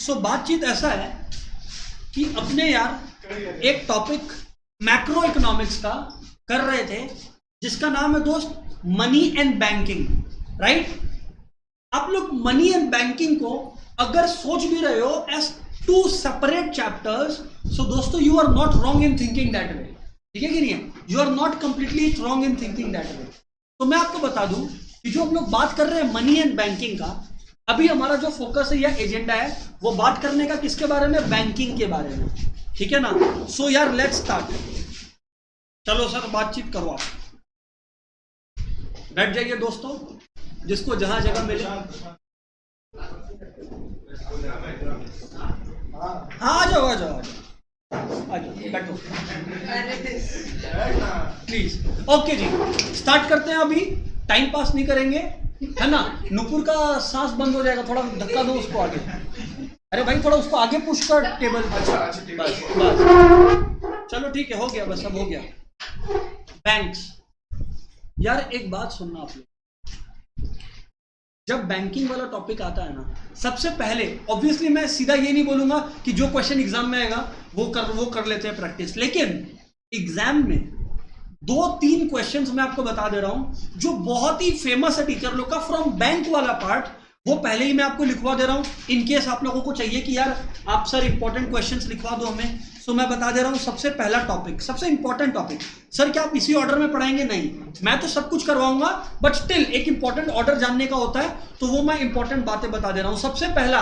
सो बातचीत ऐसा है कि अपने यार एक टॉपिक मैक्रो इकोनॉमिक्स का कर रहे थे जिसका नाम है दोस्त मनी एंड बैंकिंग, राइट। आप लोग मनी एंड बैंकिंग को अगर सोच भी रहे हो as two separate chapters, so दोस्तों you are not wrong in thinking that way, ठीक है कि नहीं है? You are not completely wrong in thinking that way. तो मैं आपको बता दूं कि जो हम लोग बात कर रहे हैं मनी एंड बैंकिंग का, अभी हमारा जो फोकस है या एजेंडा है वो बात करने का किसके बारे में? बैंकिंग के बारे में, ठीक है ना। सो यार लेट्स स्टार्ट। चलो सर बातचीत करो, आप बैठ जाइए दोस्तों, जिसको जहां जगह मिले। हाँ आ जाओ आ जाओ आ जाओ, बैठो प्लीज। ओके जी, स्टार्ट करते हैं। अभी टाइम पास नहीं करेंगे, है ना। नुपुर का सांस बंद हो जाएगा, थोड़ा धक्का दो उसको आगे। अरे भाई थोड़ा उसको आगे पुश कर टेबल। बस बस चलो ठीक है, हो गया, बस अब हो गया। बैंक्स, यार एक बात सुनना आप लोग, जब बैंकिंग वाला टॉपिक आता है ना, सबसे पहले ऑब्वियसली मैं सीधा ये नहीं बोलूंगा कि जो क्वेश्चन एग्जाम में आएगा वो कर लेते हैं प्रैक्टिस, लेकिन एग्जाम में 2-3 क्वेश्चंस मैं आपको बता दे रहा हूं जो बहुत ही फेमस है टीचर लोग का, फ्रॉम बैंक वाला पार्ट, वो पहले ही मैं आपको लिखवा दे रहा हूं। इनकेस आप लोगों को चाहिए कि यार आप सर इंपॉर्टेंट क्वेश्चंस लिखवा दो हमें, सो मैं बता दे रहा हूं। सबसे पहला टॉपिक, सबसे इंपॉर्टेंट टॉपिक, सर क्या आप इसी ऑर्डर में पढ़ाएंगे? नहीं, मैं तो सब कुछ करवाऊंगा, बट स्टिल एक इंपॉर्टेंट ऑर्डर जानने का होता है, तो वो मैं इंपॉर्टेंट बातें बता दे रहा हूं। सबसे पहला,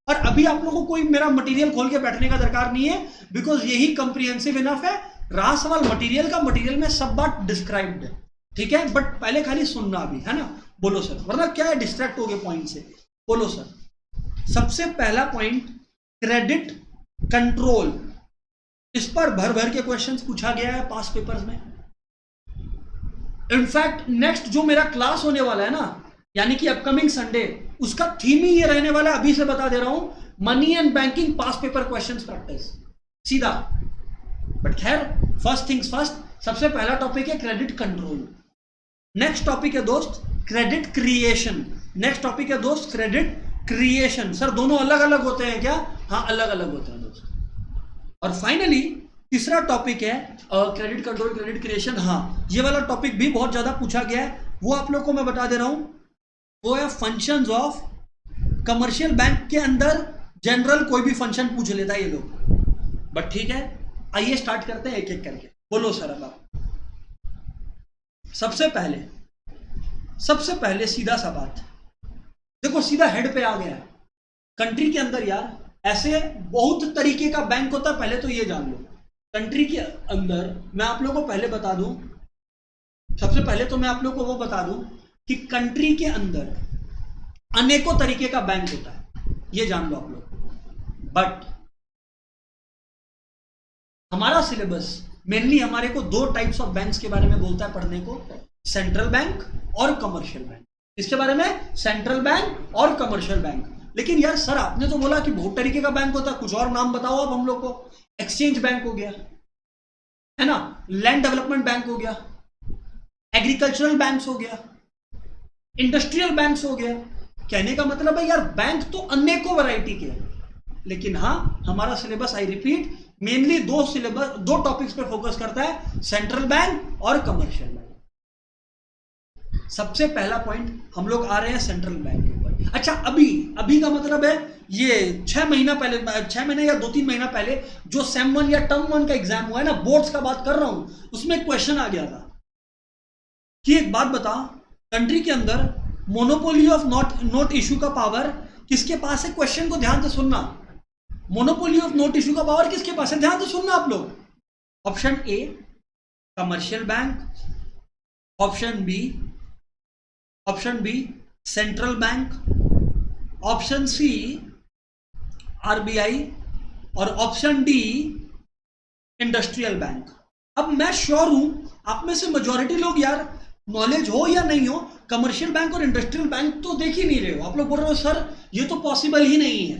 और अभी आप लोगों को कोई मेरा मटीरियल खोल के बैठने का दरकार नहीं है, बिकॉज यही कंप्रिहेंसिव इनफ है। रहा सवाल मटीरियल का, मटीरियल में सब बात डिस्क्राइब्ड है, ठीक है, बट पहले खाली सुनना अभी, है ना। बोलो सर, वरना क्या है, डिस्ट्रैक्ट हो गए पॉइंट से। बोलो सर। सबसे पहला पॉइंट, क्रेडिट कंट्रोल। इस पर भर भर के क्वेश्चंस पूछा गया है पास पेपर्स में। इनफैक्ट नेक्स्ट जो मेरा क्लास होने वाला है ना, यानी कि अपकमिंग संडे, उसका थीम ही ये रहने वाला है, अभी से बता दे रहा हूं, money and banking pass paper questions practice, सीधा। बट खैर, फर्स्ट थिंग्स फर्स्ट, सबसे पहला टॉपिक है क्रेडिट कंट्रोल। नेक्स्ट टॉपिक है दोस्त क्रेडिट क्रिएशन। नेक्स्ट टॉपिक है दोस्त क्रेडिट क्रिएशन। सर दोनों अलग अलग होते हैं क्या? हाँ अलग अलग होते हैं दोस्त। और फाइनली तीसरा टॉपिक है क्रेडिट कंट्रोल क्रेडिट क्रिएशन। हाँ ये वाला टॉपिक भी बहुत ज्यादा पूछा गया है, वो आप लोग को मैं बता दे रहा हूं। वो है फंक्शंस ऑफ कमर्शियल बैंक के अंदर। जनरल कोई भी फंक्शन पूछ लेता है ये लोग, बट ठीक है, आइए स्टार्ट करते हैं एक एक करके। बोलो सर। अब आप सबसे पहले सीधा सा बात देखो, सीधा हेड पे आ गया है। कंट्री के अंदर यार ऐसे बहुत तरीके का बैंक होता है, पहले तो ये जान लो। कंट्री के अंदर मैं आप लोगों को पहले बता दूं, सबसे पहले तो मैं आप लोगों को वो बता दूं कि कंट्री के अंदर अनेकों तरीके का बैंक होता है, ये जान लो आप लोग। बट हमारा सिलेबस मेनली हमारे को 2 टाइप्स ऑफ बैंक्स के बारे में बोलता है पढ़ने को, सेंट्रल बैंक और कमर्शियल बैंक। इसके बारे में सेंट्रल बैंक और कमर्शियल बैंक। लेकिन यार सर आपने तो बोला कि बहुत तरीके का बैंक होता है, कुछ और नाम बताओ अब हम लोग को। एक्सचेंज बैंक हो गया, है ना, लैंड डेवलपमेंट बैंक हो गया, एग्रीकल्चरल बैंक्स हो गया, इंडस्ट्रियल बैंक्स हो गया। कहने का मतलब है यार बैंक तो अनेकों वैरायटी के हैं, लेकिन हाँ हमारा syllabus, I repeat, mainly 2 topics पे फोकस करता है, सेंट्रल बैंक और कमर्शियल बैंक। सबसे पहला पॉइंट हम लोग आ रहे हैं सेंट्रल बैंक के ऊपर। अच्छा अभी का मतलब है ये 6 महीना पहले, 6 महीने या 2-3 महीना पहले जो सेम 1 या टर्म 1 का एग्जाम हुआ है ना, बोर्ड्स का बात कर रहा हूं, उसमें क्वेश्चन आ गया था कि एक बात बता, कंट्री के अंदर मोनोपोली ऑफ नोट इशू का पावर किसके पास है? क्वेश्चन को ध्यान से सुनना। मोनोपोली ऑफ नोट इशू का पावर किसके पास है? ध्यान से सुनना आप लोग। Option A commercial bank, option B central bank, option C RBI और ऑप्शन डी इंडस्ट्रियल बैंक। अब मैं श्योर हूं आप में से मेजॉरिटी लोग यार, नॉलेज हो या नहीं हो, कमर्शियल बैंक और इंडस्ट्रियल बैंक तो देख ही नहीं रहे हो। आप लोग बोल रहे हो सर ये तो पॉसिबल ही नहीं है।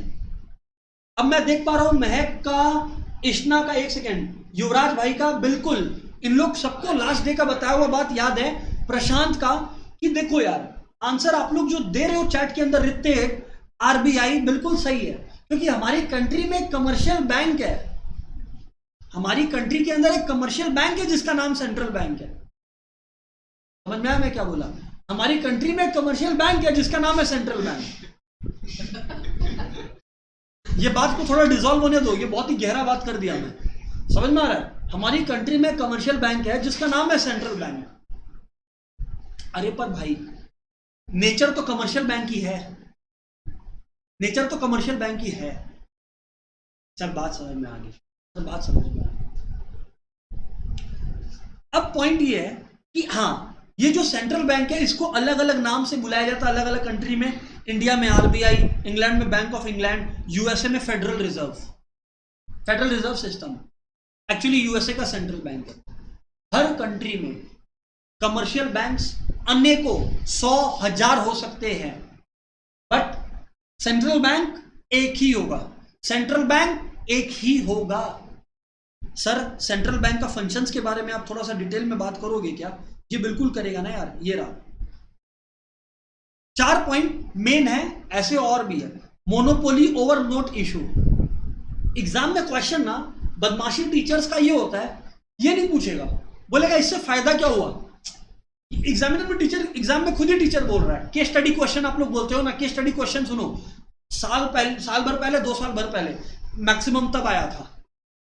अब मैं देख पा रहा हूं महक का, इश्ना का, 1 सेकेंड, युवराज भाई का, बिल्कुल इन लोग सबको लास्ट डे का बताया हुआ बात याद है, प्रशांत का, कि देखो यार आंसर आप लोग जो दे रहे हो चैट के अंदर, ऋतिक, आरबीआई, बिल्कुल सही है, क्योंकि हमारी कंट्री में एक कमर्शियल बैंक है, हमारी कंट्री के अंदर एक कमर्शियल बैंक है जिसका नाम सेंट्रल बैंक है। समझ में आया मैं क्या बोला? हमारी कंट्री में एक कमर्शियल बैंक है जिसका नाम है सेंट्रल बैंक। ये बात को थोड़ा डिसॉल्व होने दो, ये बहुत ही गहरा बात कर दिया मैं, समझ में आ रहा है? हमारी कंट्री में कमर्शियल बैंक है जिसका नाम है सेंट्रल बैंक। अरे पर भाई नेचर तो कमर्शियल बैंक ही है, नेचर तो कमर्शियल बैंक ही है। सब बात समझ में आ गई, सब बात समझ में आ गई। अब पॉइंट ये है कि हाँ, ये जो सेंट्रल बैंक है इसको अलग अलग नाम से बुलाया जाता है अलग अलग कंट्री में। इंडिया में आरबीआई, इंग्लैंड में बैंक ऑफ इंग्लैंड, यूएसए में federal reserve system. Actually USA का सेंट्रल बैंक है। हर कंट्री में कमर्शियल बैंक्स अनेकों 100,000 हो सकते हैं, बट सेंट्रल बैंक एक ही होगा, सेंट्रल बैंक एक ही होगा। सर सेंट्रल बैंक का फंक्शंस के बारे में आप थोड़ा सा डिटेल में बात करोगे क्या? ये बिल्कुल करेगा ना यार। ये रहा 4 पॉइंट मेन है, ऐसे और भी है। Monopoly over note issue. Exam में क्वेश्चन ना बदमाशी टीचर्स का ये होता है, ये नहीं पूछेगा, बोलेगा इससे फायदा क्या हुआ। एग्जामिनर में टीचर, एग्जाम में खुद ही टीचर बोल रहा है। केस स्टडी क्वेश्चन आप लोग बोलते हो ना, केस स्टडी क्वेश्चन सुनो। साल भर पहले 2 साल भर पहले मैक्सिमम तब आया था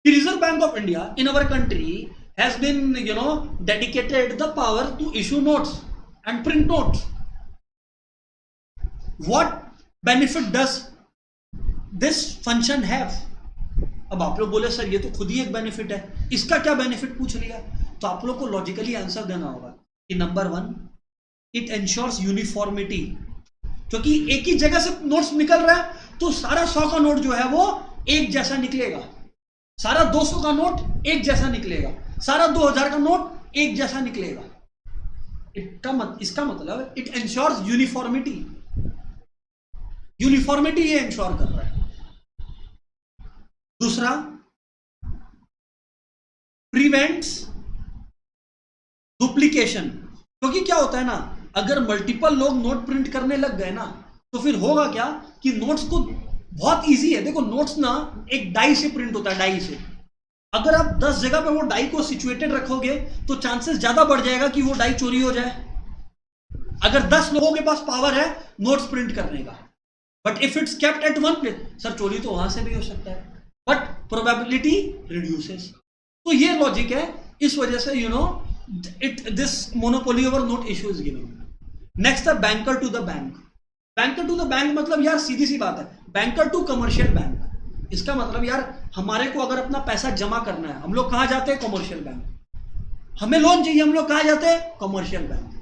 कि reserve bank of India in our country has been dedicated the power to issue notes and print notes. What benefit does this function have? अब आप लोग बोले सर ये तो खुद ही एक बेनिफिट है, इसका क्या बेनिफिट पूछ लिया? तो आप लोग को लॉजिकली आंसर देना होगा कि नंबर 1, इट एंश्योर्स यूनिफॉर्मिटी। क्योंकि एक ही जगह से नोट्स निकल रहा है तो सारा 100 का नोट जो है वो एक जैसा निकलेगा, सारा 200 का नोट एक जैसा निकलेगा, सारा 2000 का नोट एक जैसा निकलेगा। इसका मतलब इट एंश्योर्स यूनिफॉर्मिटी। यूनिफॉर्मिटी ये एंश्योर कर रहा है। दूसरा, प्रिवेंट्स डुप्लीकेशन। क्योंकि क्या होता है ना, अगर मल्टीपल लोग नोट प्रिंट करने लग गए ना तो फिर होगा क्या कि नोट्स को बहुत इजी है। देखो नोट्स ना एक डाई से प्रिंट होता है, डाई से। अगर आप 10 जगह पे वो डाई को सिचुएटेड रखोगे तो चांसेस ज्यादा बढ़ जाएगा कि वो डाई चोरी हो जाए। अगर 10 लोगों के पास पावर है नोट्स प्रिंट करने का, but if it's kept at one place, sir चोरी तो वहां से भी हो सकता है, बट प्रोबेबिलिटी रिड्यूसेस। तो ये लॉजिक है, इस वजह से this monopoly over note issue is given. Next है banker to the bank. Banker to the bank मतलब यार सीधी सी बात है, बैंकर टू कमर्शियल बैंक। इसका मतलब यार हमारे को अगर अपना पैसा जमा करना है, हम लोग कहां जाते हैं? Commercial bank. हमें लोन चाहिए, हम लोग कहां जाते हैं? Commercial bank.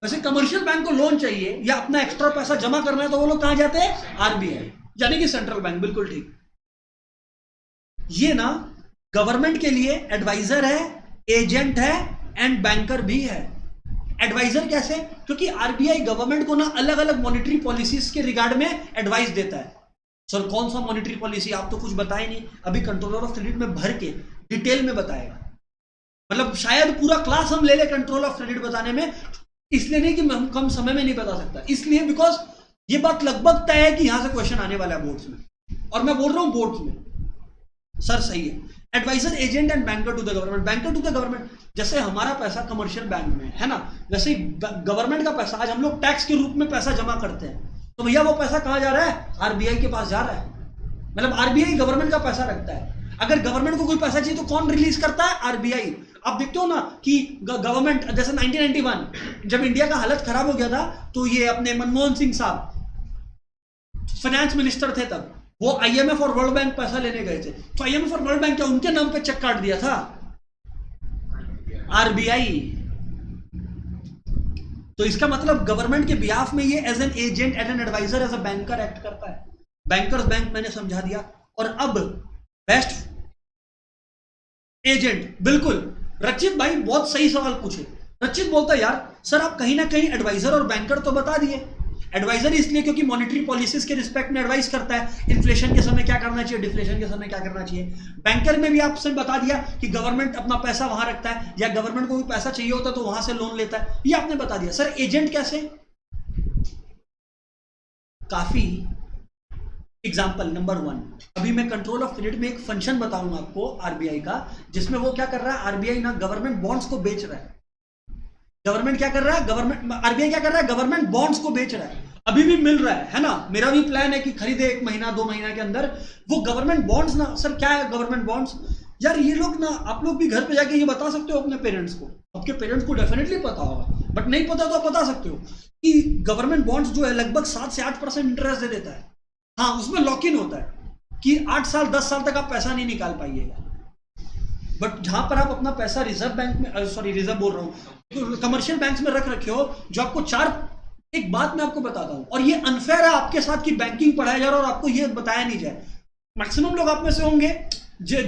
वैसे कमर्शियल बैंक को लोन चाहिए या अपना एक्स्ट्रा पैसा जमा करना है तो वो लोग कहां जाते हैं? आरबीआई, यानी कि सेंट्रल बैंक। बिल्कुल ठीक। ये ना गवर्नमेंट के लिए एडवाइजर है, एजेंट है एंड बैंकर भी है। एडवाइजर कैसे? क्योंकि आरबीआई गवर्नमेंट को ना अलग अलग मॉनेटरी पॉलिसीज के रिगार्ड में एडवाइस देता है। सर कौन सा मॉनेटरी पॉलिसी? आप तो कुछ बताए नहीं, अभी कंट्रोलर ऑफ क्रेडिट में भर के डिटेल में बताएगा। मतलब शायद पूरा क्लास हम ले ले कंट्रोल ऑफ क्रेडिट बताने में, इसलिए नहीं कि हम कम समय में नहीं बता सकता, इसलिए बिकॉज ये बात लगभग तय है कि यहां से क्वेश्चन आने वाला है बोर्ड्स में, और मैं बोल रहा हूं बोर्ड्स में। सर सही है। Adviser, agent and banker to the government. Banker to the government, जैसे हमारा पैसा कमर्शियल बैंक में है ना, वैसे गवर्नमेंट का पैसा आज हम लोग टैक्स के रूप में पैसा जमा करते हैं, तो भैया वो पैसा कहां जा रहा है? आरबीआई के पास जा रहा है। मतलब आरबीआई गवर्नमेंट का पैसा रखता है। अगर गवर्नमेंट को कोई पैसा चाहिए तो कौन रिलीज करता है? आरबीआई। आप देखते हो ना कि गवर्नमेंट, जैसे 1991 जब इंडिया का हालत खराब हो गया था तो ये अपने मनमोहन सिंह साहब फाइनेंस मिनिस्टर थे तब, वो आईएमएफ और वर्ल्ड बैंक पैसा लेने गए थे, तो आईएमएफ और वर्ल्ड बैंक क्या उनके नाम पे चेक काट दिया था? आरबीआई। तो इसका मतलब गवर्नमेंट के बिहाफ में ये as an agent, as an adviser, as a banker act करता है। बैंकर्स बैंक मैंने समझा दिया। और अब बेस्ट एजेंट, बिल्कुल रचित भाई बहुत सही सवाल पूछे। रचित बोलता है यार सर आप कहीं ना कहीं एडवाइजर और बैंकर तो बता दिए। एडवाइजर इसलिए क्योंकि मॉनेटरी पॉलिसीज के रिस्पेक्ट में एडवाइस करता है, इन्फ्लेशन के समय क्या करना चाहिए, डिफ्लेशन के समय क्या करना चाहिए। बैंकर में भी आपसे बता दिया कि गवर्नमेंट अपना पैसा वहां रखता है, या गवर्नमेंट को भी पैसा चाहिए होता है तो वहां से लोन लेता है, ये आपने बता दिया। सर एजेंट कैसे? काफी एग्जाम्पल नंबर 1, अभी मैं कंट्रोल ऑफ क्रेडिट में एक फंक्शन बताऊंगा आपको आरबीआई का, जिसमें वो क्या कर रहा है, आरबीआई ना गवर्नमेंट बॉन्ड्स को बेच रहा है। गवर्नमेंट क्या कर रहा है, आरबीआई क्या कर रहा है, गवर्नमेंट बॉन्ड्स को बेच रहा है। अभी भी मिल रहा है ना, मेरा भी प्लान है कि खरीदे 1 महीना 2 महीना के अंदर वो गवर्नमेंट बॉन्ड्स ना। सर क्या है गवर्नमेंट बॉन्ड्स? यार ये लोग ना, आप लोग भी घर पे जाके ये बता सकते हो अपने पेरेंट्स को, आपके पेरेंट्स को डेफिनेटली पता होगा, बट नहीं पता तो आप बता सकते हो कि गवर्नमेंट बॉन्ड्स जो है लगभग 7 से 8% इंटरेस्ट दे देता है। हाँ, उसमें लॉक इन होता है कि 8 साल 10 साल तक आप पैसा नहीं निकाल पाइएगा। बट जहां पर आप अपना पैसा रिजर्व बैंक में, सॉरी रिजर्व बोल रहा हूं, कमर्शियल बैंक्स में रख रखे हो, जो आपको एक बात मैं आपको बताता हूं, और ये अनफेयर है आपके साथ कि बैंकिंग पढ़ाया जा रहा है और आपको ये बताया नहीं जाए। मैक्सिमम लोग आप में से होंगे जो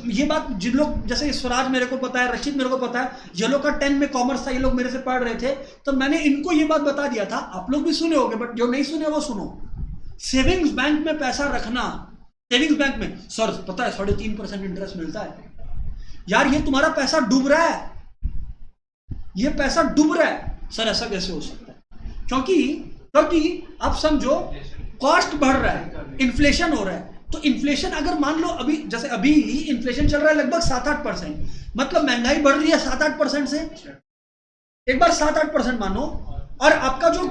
ये बात, जिन लोग जैसे स्वराज मेरे को पता है, रशीद मेरे को पता है, ये लोग का 10 में कॉमर्स था, ये लोग मेरे से पढ़ रहे थे, तो मैंने इनको ये बात बता दिया था। आप लोग भी सुने होंगे, बट जो नहीं सुने वो सुनो। सेविंग्स बैंक में पैसा रखना, सेविंग्स बैंक में सर पता है 3.5% इंटरेस्ट मिलता है। यार ये तुम्हारा पैसा डूब रहा है, ये पैसा डूब रहा है। सर ऐसा कैसे हो सकता है? क्योंकि आप समझो कॉस्ट बढ़ रहा है, इन्फ्लेशन हो रहा है। तो इन्फ्लेशन अगर मान लो अभी, जैसे अभी इन्फ्लेशन चल रहा है लगभग 7-8%, मतलब महंगाई बढ़ रही है 7-8% से, एक बार 7-8% मानो, और आपका जो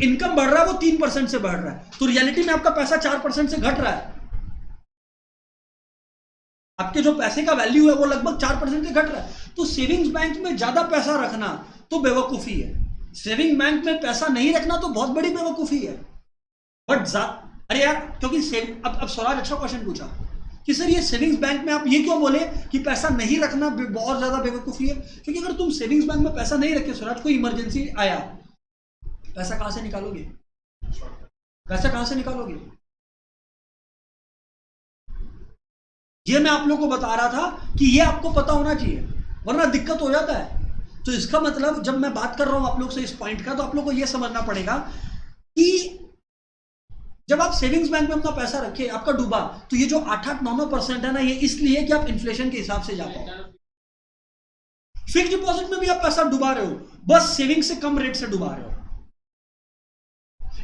इनकम बढ़ रहा है वो 3% से बढ़ रहा है, तो रियलिटी में आपका पैसा 4% से घट रहा है। आपके जो पैसे का वैल्यू है वो लगभग 4% से घट रहा है। तो सेविंग्स बैंक में ज्यादा पैसा रखना तो बेवकूफी है, सेविंग बैंक में पैसा नहीं रखना तो बहुत बड़ी बेवकूफी है। बट अरे यार, क्योंकि अब स्वराज अच्छा क्वेश्चन पूछा कि सर ये सेविंग्स बैंक में आप ये क्यों बोले कि पैसा नहीं रखना बहुत ज्यादा बेवकूफी है? क्योंकि अगर तुम सेविंग्स बैंक में पैसा नहीं रखे स्वराज, कोई इमरजेंसी आया, पैसा कहां से निकालोगे? पैसा कहां से निकालोगे? ये मैं आप लोगों को बता रहा था कि ये आपको पता होना चाहिए, वरना दिक्कत हो जाता है। तो इसका मतलब जब मैं बात कर रहा हूं आप लोग से इस पॉइंट का, तो आप लोग को यह समझना पड़ेगा कि जब आप सेविंग्स बैंक में अपना पैसा रखे, आपका डूबा, तो ये जो 8-9% है ना, ये इसलिए कि आप इन्फ्लेशन के हिसाब से जा पाओ। फिक्स डिपॉजिट में भी आप पैसा डुबा रहे हो, बस सेविंग से कम रेट से डुबा रहे हो।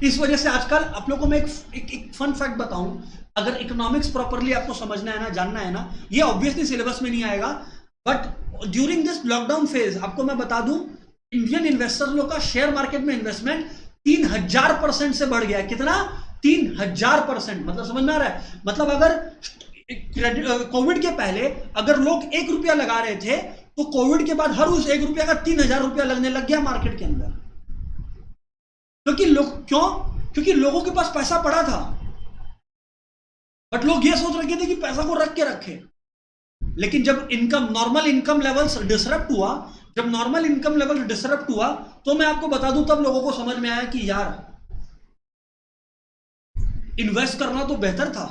इस वजह से आजकल आप लोगों को मैं एक फन फैक्ट बताऊं, अगर इकोनॉमिक्स प्रॉपरली आपको समझना है ना, जानना है ना, ये ऑब्वियसली सिलेबस में नहीं आएगा, but during this lockdown phase आपको मैं बता दूं, इंडियन इन्वेस्टर लोग का शेयर मार्केट में इन्वेस्टमेंट 3000% से बढ़ गया। कितना? 3000%। मतलब समझ में आ रहा है? मतलब अगर कोविड के पहले अगर लोग 1 रुपया लगा रहे थे, तो कोविड के बाद हर उस 1 रुपया का 3000 रुपया लगने लग गया मार्केट के अंदर। क्योंकि लोगों के पास पैसा पड़ा था, बट लोग ये सोच रखे थे कि पैसा को रख के रखे। लेकिन जब नॉर्मल इनकम लेवल्स डिसरप्ट हुआ, तो मैं आपको बता दूं, तब लोगों को समझ में आया कि यार इन्वेस्ट करना तो बेहतर था।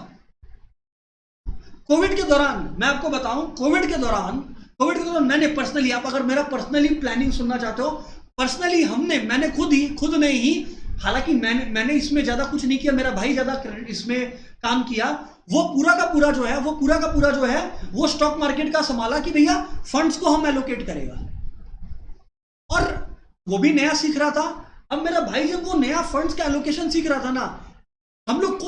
कोविड के दौरान मैं आपको बताऊं, कोविड के दौरान मैंने पर्सनली, आप अगर मेरा पर्सनली प्लानिंग सुनना चाहते हो, पर्सनली मैंने खुद ने ही, हालांकि मैंने इसमें ज्यादा कुछ नहीं किया, मेरा भाई ज्यादा इसमें काम किया, वो पूरा का पूरा जो है वो स्टॉक मार्केट का संभाला कि भैया फंड्स को हम एलोकेट करेगा, और वो भी नया सीख रहा था। अब मेरा भाई जब वो नया फंड्स का एलोकेशन सीख रहा था ना, हम लोग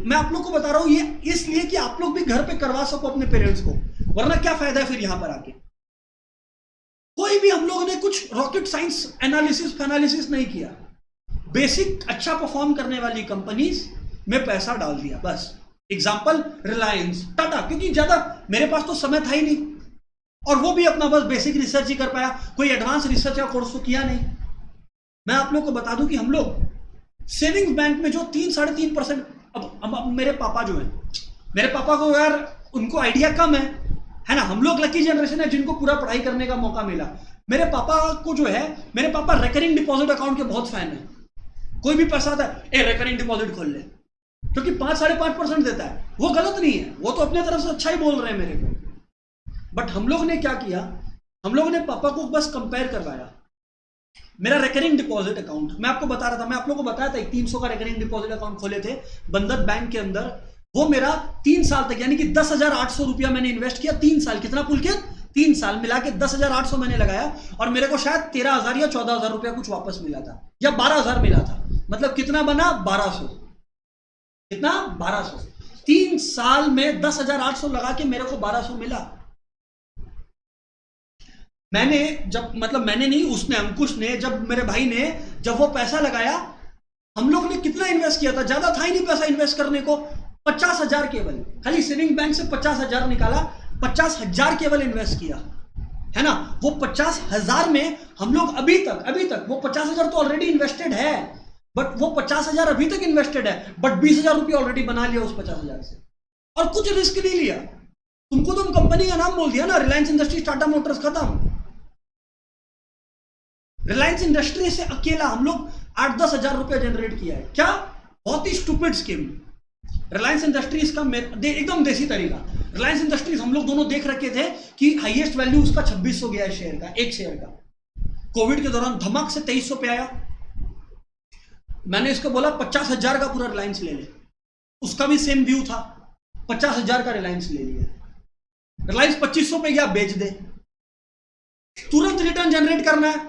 मैं आप लोग को बता रहा हूं ये इसलिए कि आप लोग भी घर पे करवा सको अपने पेरेंट्स को, वरना क्या फायदा है फिर यहां पर आके। कोई भी हम लोगों ने कुछ रॉकेट साइंस एनालिसिस नहीं किया, बेसिक अच्छा परफॉर्म करने वाली कंपनीज में पैसा डाल दिया बस। एग्जांपल रिलायंस, टाटा, क्योंकि ज्यादा मेरे पास तो समय था ही नहीं, और वो भी अपना बस बेसिक रिसर्च ही कर पाया, कोई एडवांस रिसर्च या कोर्स तो किया नहीं। मैं आप लोग को बता दूं कि हम लोग सेविंग्स बैंक में जो 3-3.5%, अब मेरे पापा जो है, मेरे पापा को यार उनको आइडिया कम है ना, हम लोग लकी जनरेशन है जिनको पूरा पढ़ाई करने का मौका मिला। मेरे पापा को जो है, मेरे पापा रिकरिंग डिपॉजिट अकाउंट के बहुत फैन है। कोई भी पैसा आता है, रिकरिंग डिपॉजिट खोल ले, क्योंकि 5-5.5% देता है, वो गलत नहीं है, वो तो अपने तरफ से अच्छा ही बोल रहे हैं मेरे को। बट हम लोग ने क्या किया, हम लोग ने पापा को बस कंपेयर करवाया। मेरा रिकरिंग डिपॉजिट अकाउंट मैं आपको बता रहा था, मैं आप लोगों को बताया था, 300 का रिकरिंग डिपॉजिट अकाउंट खोले थे बंधन बैंक के अंदर। वो मेरा 3 साल तक, यानी कि 10,800 रुपया मैंने इन्वेस्ट किया 3 साल। कितना पुलकित? 3 साल मिला के 10,800 मैंने लगाया, और मेरे को शायद 13,000 या 14,000 रुपया कुछ वापस मिला था, या 12,000 मिला था। मतलब कितना बना? 1,200। कितना? 1200। 3 साल में 10,800 लगा के मेरे को 1200 मिला। मैंने जब, मतलब मैंने नहीं, उसने, अंकुश ने, जब मेरे भाई ने जब वो पैसा लगाया, हम लोग ने कितना इन्वेस्ट किया था? ज्यादा था ही नहीं पैसा इन्वेस्ट करने को, 50,000 केवल, खाली सेविंग बैंक से 50,000 निकाला, 50,000 केवल इन्वेस्ट किया, है ना। वो 50,000 में हम लोग अभी तक वो 50,000 तो ऑलरेडी इन्वेस्टेड है, बट वो 50,000 अभी तक इन्वेस्टेड है, बट 20,000 रुपये ऑलरेडी बना लिया उस 50,000 से, और कुछ रिस्क नहीं लिया। तुमको तो हम कंपनी का नाम बोल दिया ना, रिलायंस इंडस्ट्रीज, टाटा मोटर्स, खत्म। रिलायंस इंडस्ट्री से अकेला हम लोग 8-10 हजार रुपया जनरेट किया है। क्या? बहुत ही स्टूपिड स्कीम। रिलायंस इंडस्ट्रीज का एकदम देसी तरीका। रिलायंस इंडस्ट्रीज हम लोग दोनों देख रखे थे कि हाईएस्ट वैल्यू उसका 2600 गया है शेयर का, एक शेयर का। कोविड के दौरान धमक से 2300 पे आया। मैंने इसको बोला 50,000 का पूरा रिलायंस ले ले, उसका भी सेम व्यू था, 50,000 का रिलायंस ले लिया। रिलायंस 2500 पे गया, बेच दे, तुरंत रिटर्न जनरेट करना है,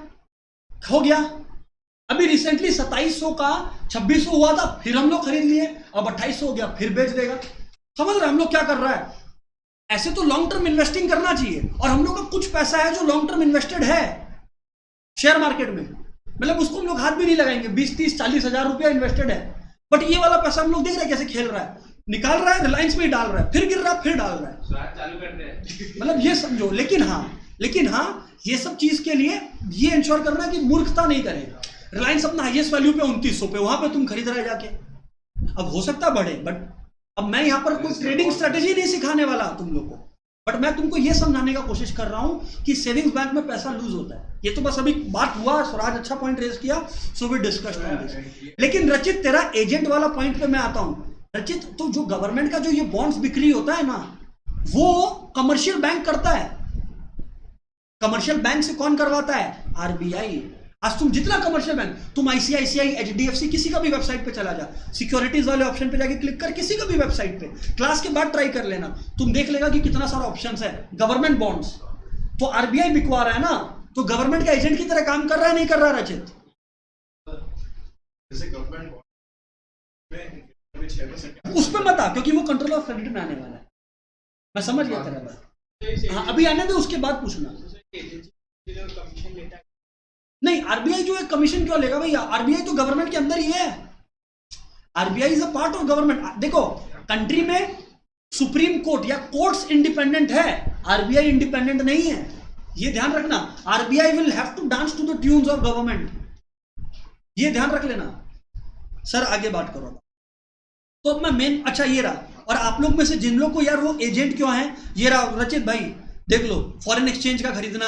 हो गया। अभी रिसेंटली 2700 का 2600 हुआ था, फिर हम लोग खरीद लिए, अब 2800 हो गया, फिर बेच देगा। समझ रहे हम लोग क्या कर रहा है? ऐसे तो लॉन्ग टर्म इन्वेस्टिंग करना चाहिए, और हम लोग का कुछ पैसा है जो लॉन्ग टर्म इन्वेस्टेड है शेयर मार्केट में, मतलब उसको हम लोग हाथ भी नहीं लगाएंगे। 20-30-40 हजार रुपया इन्वेस्टेड है, बट ये वाला पैसा हम लोग देख रहे हैं कैसे खेल रहा है, निकाल रहा है, रिलायंस में ही डाल रहा है, फिर गिर रहा है, फिर डाल रहा है, चालू करते हैं। मतलब ये समझो। लेकिन हाँ ये सब चीज के लिए ये इंश्योर करना कि मूर्खता नहीं करेगा। रिलायंस अपना हाईएस्ट वैल्यू पे 2900 पे, वहां पे तुम खरीद रहे जाके। अब हो सकता है बढ़े, बट अब मैं यहां पर कोई ट्रेडिंग स्ट्रेटेजी नहीं सिखाने वाला तुम लोग को, बट मैं तुमको ये समझाने का कोशिश कर रहा हूं कि सेविंग्स बैंक में पैसा लूज होता है। ये तो बस अभी बात हुआ, स्वराज अच्छा पॉइंट रेज किया, so we discussed on this. लेकिन रचित, तेरा एजेंट वाला पॉइंट पे मैं आता हूं। रचित, तो जो गवर्नमेंट का जो ये बॉन्ड्स बिक्री होता है ना, वो कमर्शियल बैंक करता है। कमर्शियल बैंक से कौन करवाता है? आरबीआई। आज तुम जितना कमर्शियल बैंक, तुम आईसीआईसीआई, एचडीएफसी, किसी का भी वेबसाइट पे चला जा, सिक्योरिटीज वाले ऑप्शन पे जाके क्लिक कर, किसी का भी वेबसाइट पे क्लास के बाद ट्राई कर लेना, तुम देख लेगा कि कितना सारा ऑप्शंस है गवर्नमेंट बॉन्ड्स। तो आरबीआई बिकवा रहा है ना, तो गवर्नमेंट का एजेंट की तरह काम कर रहा है, नहीं कर रहा रचित? जैसे गवर्नमेंट उस पर मत आ, क्योंकि वो कंट्रोल ऑफ क्रेडिट में आने वाला है। मैं समझ गया तेरा बात। हाँ, अभी आने दे, उसके बाद पूछना। नहीं, आरबीआई जो है कमीशन क्यों लेगा भैया? आरबीआई तो गवर्नमेंट के अंदर ही है। RBI is a part of government. देखो, कंट्री में सुप्रीम कोर्ट या कोर्ट्स इंडिपेंडेंट है, आरबीआई इंडिपेंडेंट नहीं है, ये ध्यान रखना। RBI will have to dance to the tunes of government, ये ध्यान रख लेना। सर आगे बात करो। तो मैं मेन, अच्छा ये रहा। और आप लोग में से जिन लोग को यार वो एजेंट क्यों है, ये रहा रचित भाई, देख लो, फॉरेन एक्सचेंज का खरीदना,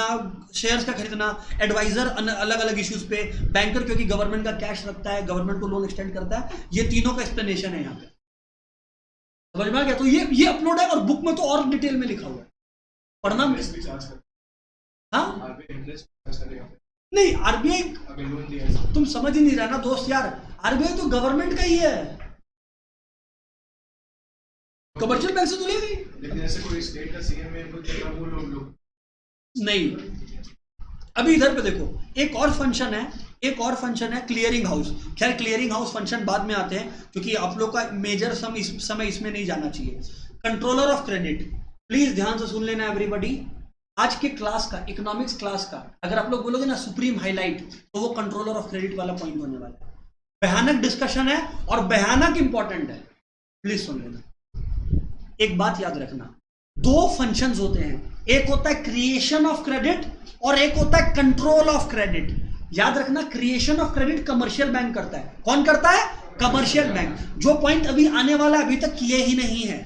शेयर्स का खरीदना, एडवाइजर अलग अलग इश्यूज पे, बैंकर क्योंकि गवर्नमेंट का कैश रखता है, गवर्नमेंट को लोन एक्सटेंड करता है, ये तीनों का एक्सप्लेनेशन है यहाँ पे। समझ में आ गया? तो ये अपलोड है, और बुक में तो और डिटेल में लिखा हुआ है, पढ़ना। हाँ नहीं, आरबीआई तुम समझ ही नहीं रहा ना दोस्त यार, आरबीआई तो गवर्नमेंट का ही है, कमर्शियल बैंक से तो लेगी। लेकिन ऐसे कोई स्टेट का सीएम है कुछ वो लोग नहीं। अभी इधर पे देखो, एक और फंक्शन है क्लियरिंग हाउस। खैर क्लियरिंग हाउस फंक्शन बाद में आते हैं, क्योंकि आप लोग का मेजर समय इसमें नहीं जाना चाहिए। कंट्रोलर ऑफ क्रेडिट, प्लीज ध्यान से सुन लेना एवरीबॉडी। आज के क्लास का, इकोनॉमिक्स क्लास का, अगर आप लोग बोलोगे ना सुप्रीम हाईलाइट, तो वो कंट्रोलर ऑफ क्रेडिट वाला पॉइंट होने वाला है। भयानक डिस्कशन है और भयानक इंपॉर्टेंट है, प्लीज सुन लेना। एक बात याद रखना, दो फंक्शंस होते हैं, एक होता है क्रिएशन ऑफ क्रेडिट और एक होता है कंट्रोल ऑफ क्रेडिट। याद रखना, creation of credit commercial bank करता है। कौन करता है? Commercial bank. जो पॉइंट अभी आने वाला अभी तक किए ही नहीं है।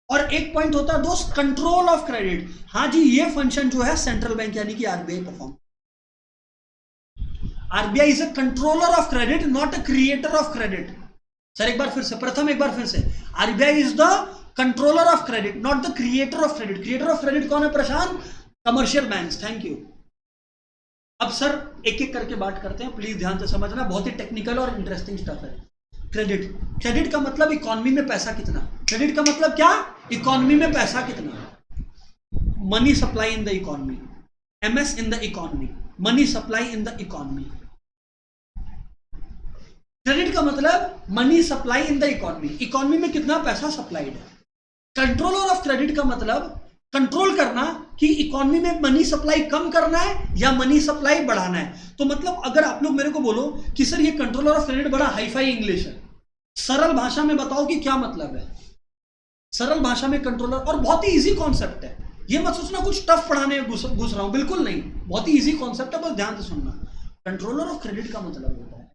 और एक पॉइंट होता है दोस्त, कंट्रोल ऑफ क्रेडिट। हाँ जी, ये फंक्शन जो है सेंट्रल बैंक यानी कि RBI perform. RBI is a controller of credit, not a creator of credit. Sir एक बार फिर से, प्रथम एक बार फिर से, RBI is the controller of credit, not the creator of credit. Creator of credit कौन है Prashant? Commercial banks. Thank you. अब सर एक एक करके बात करते हैं, प्लीज ध्यान से समझना, बहुत ही टेक्निकल और इंटरेस्टिंग स्टफ है। क्रेडिट का मतलब इकोनॉमी में पैसा कितना। क्रेडिट का मतलब क्या? इकोनॉमी में पैसा कितना। Money supply in the economy, MS in the economy, money supply in the economy. Credit का मतलब money supply in the economy, economy में कितना पैसा सप्लाइड है। कंट्रोलर ऑफ क्रेडिट का मतलब कंट्रोल करना कि इकोनॉमी में मनी सप्लाई कम करना है या मनी सप्लाई बढ़ाना है। तो मतलब अगर आप लोग मेरे को बोलो कि सर ये कंट्रोलर ऑफ क्रेडिट बड़ा हाईफाई इंग्लिश है, सरल भाषा में बताओ कि क्या मतलब है। सरल भाषा में कंट्रोलर, और बहुत ही इजी कॉन्सेप्ट है, ये मत सोचना कुछ टफ पढ़ाने में घुस रहा हूं, बिल्कुल नहीं, बहुत ही इजी कॉन्सेप्ट है, बस ध्यान से सुनना। कंट्रोलर ऑफ क्रेडिट का मतलब होता है,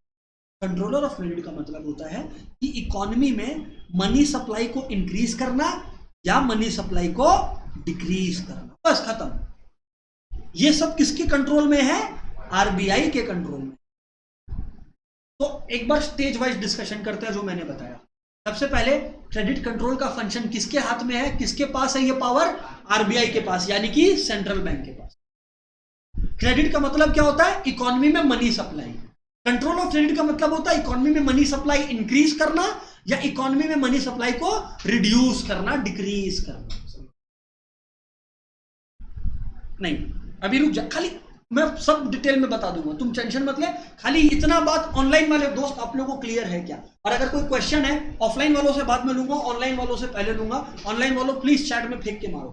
कंट्रोलर ऑफ क्रेडिट का मतलब होता है कि इकोनॉमी में मनी सप्लाई को इंक्रीज करना या मनी सप्लाई को डिक्रीज करना, बस खत्म। ये सब किसके कंट्रोल में है? आरबीआई के कंट्रोल में। तो एक बार स्टेज वाइज डिस्कशन करते हैं जो मैंने बताया। सबसे पहले क्रेडिट कंट्रोल का फंक्शन किसके हाथ में है, किसके पास है ये पावर? आरबीआई के पास, यानी कि सेंट्रल बैंक के पास। क्रेडिट का मतलब क्या होता है? इकोनॉमी में money supply. Control of credit का मतलब होता है इकोनॉमी में मनी सप्लाई इंक्रीज करना या इकोनॉमी में मनी सप्लाई को रिड्यूस करना, डिक्रीज करना। नहीं अभी रुक जा, खाली मैं सब डिटेल में बता दूंगा, तुम टेंशन मत ले। खाली इतना बात ऑनलाइन वाले दोस्त आप लोगों को क्लियर है क्या? और अगर कोई क्वेश्चन है ऑफलाइन वालों से बाद में लूंगा, ऑनलाइन वालों से पहले लूंगा। ऑनलाइन वालों प्लीज चैट में फेंक के मारो।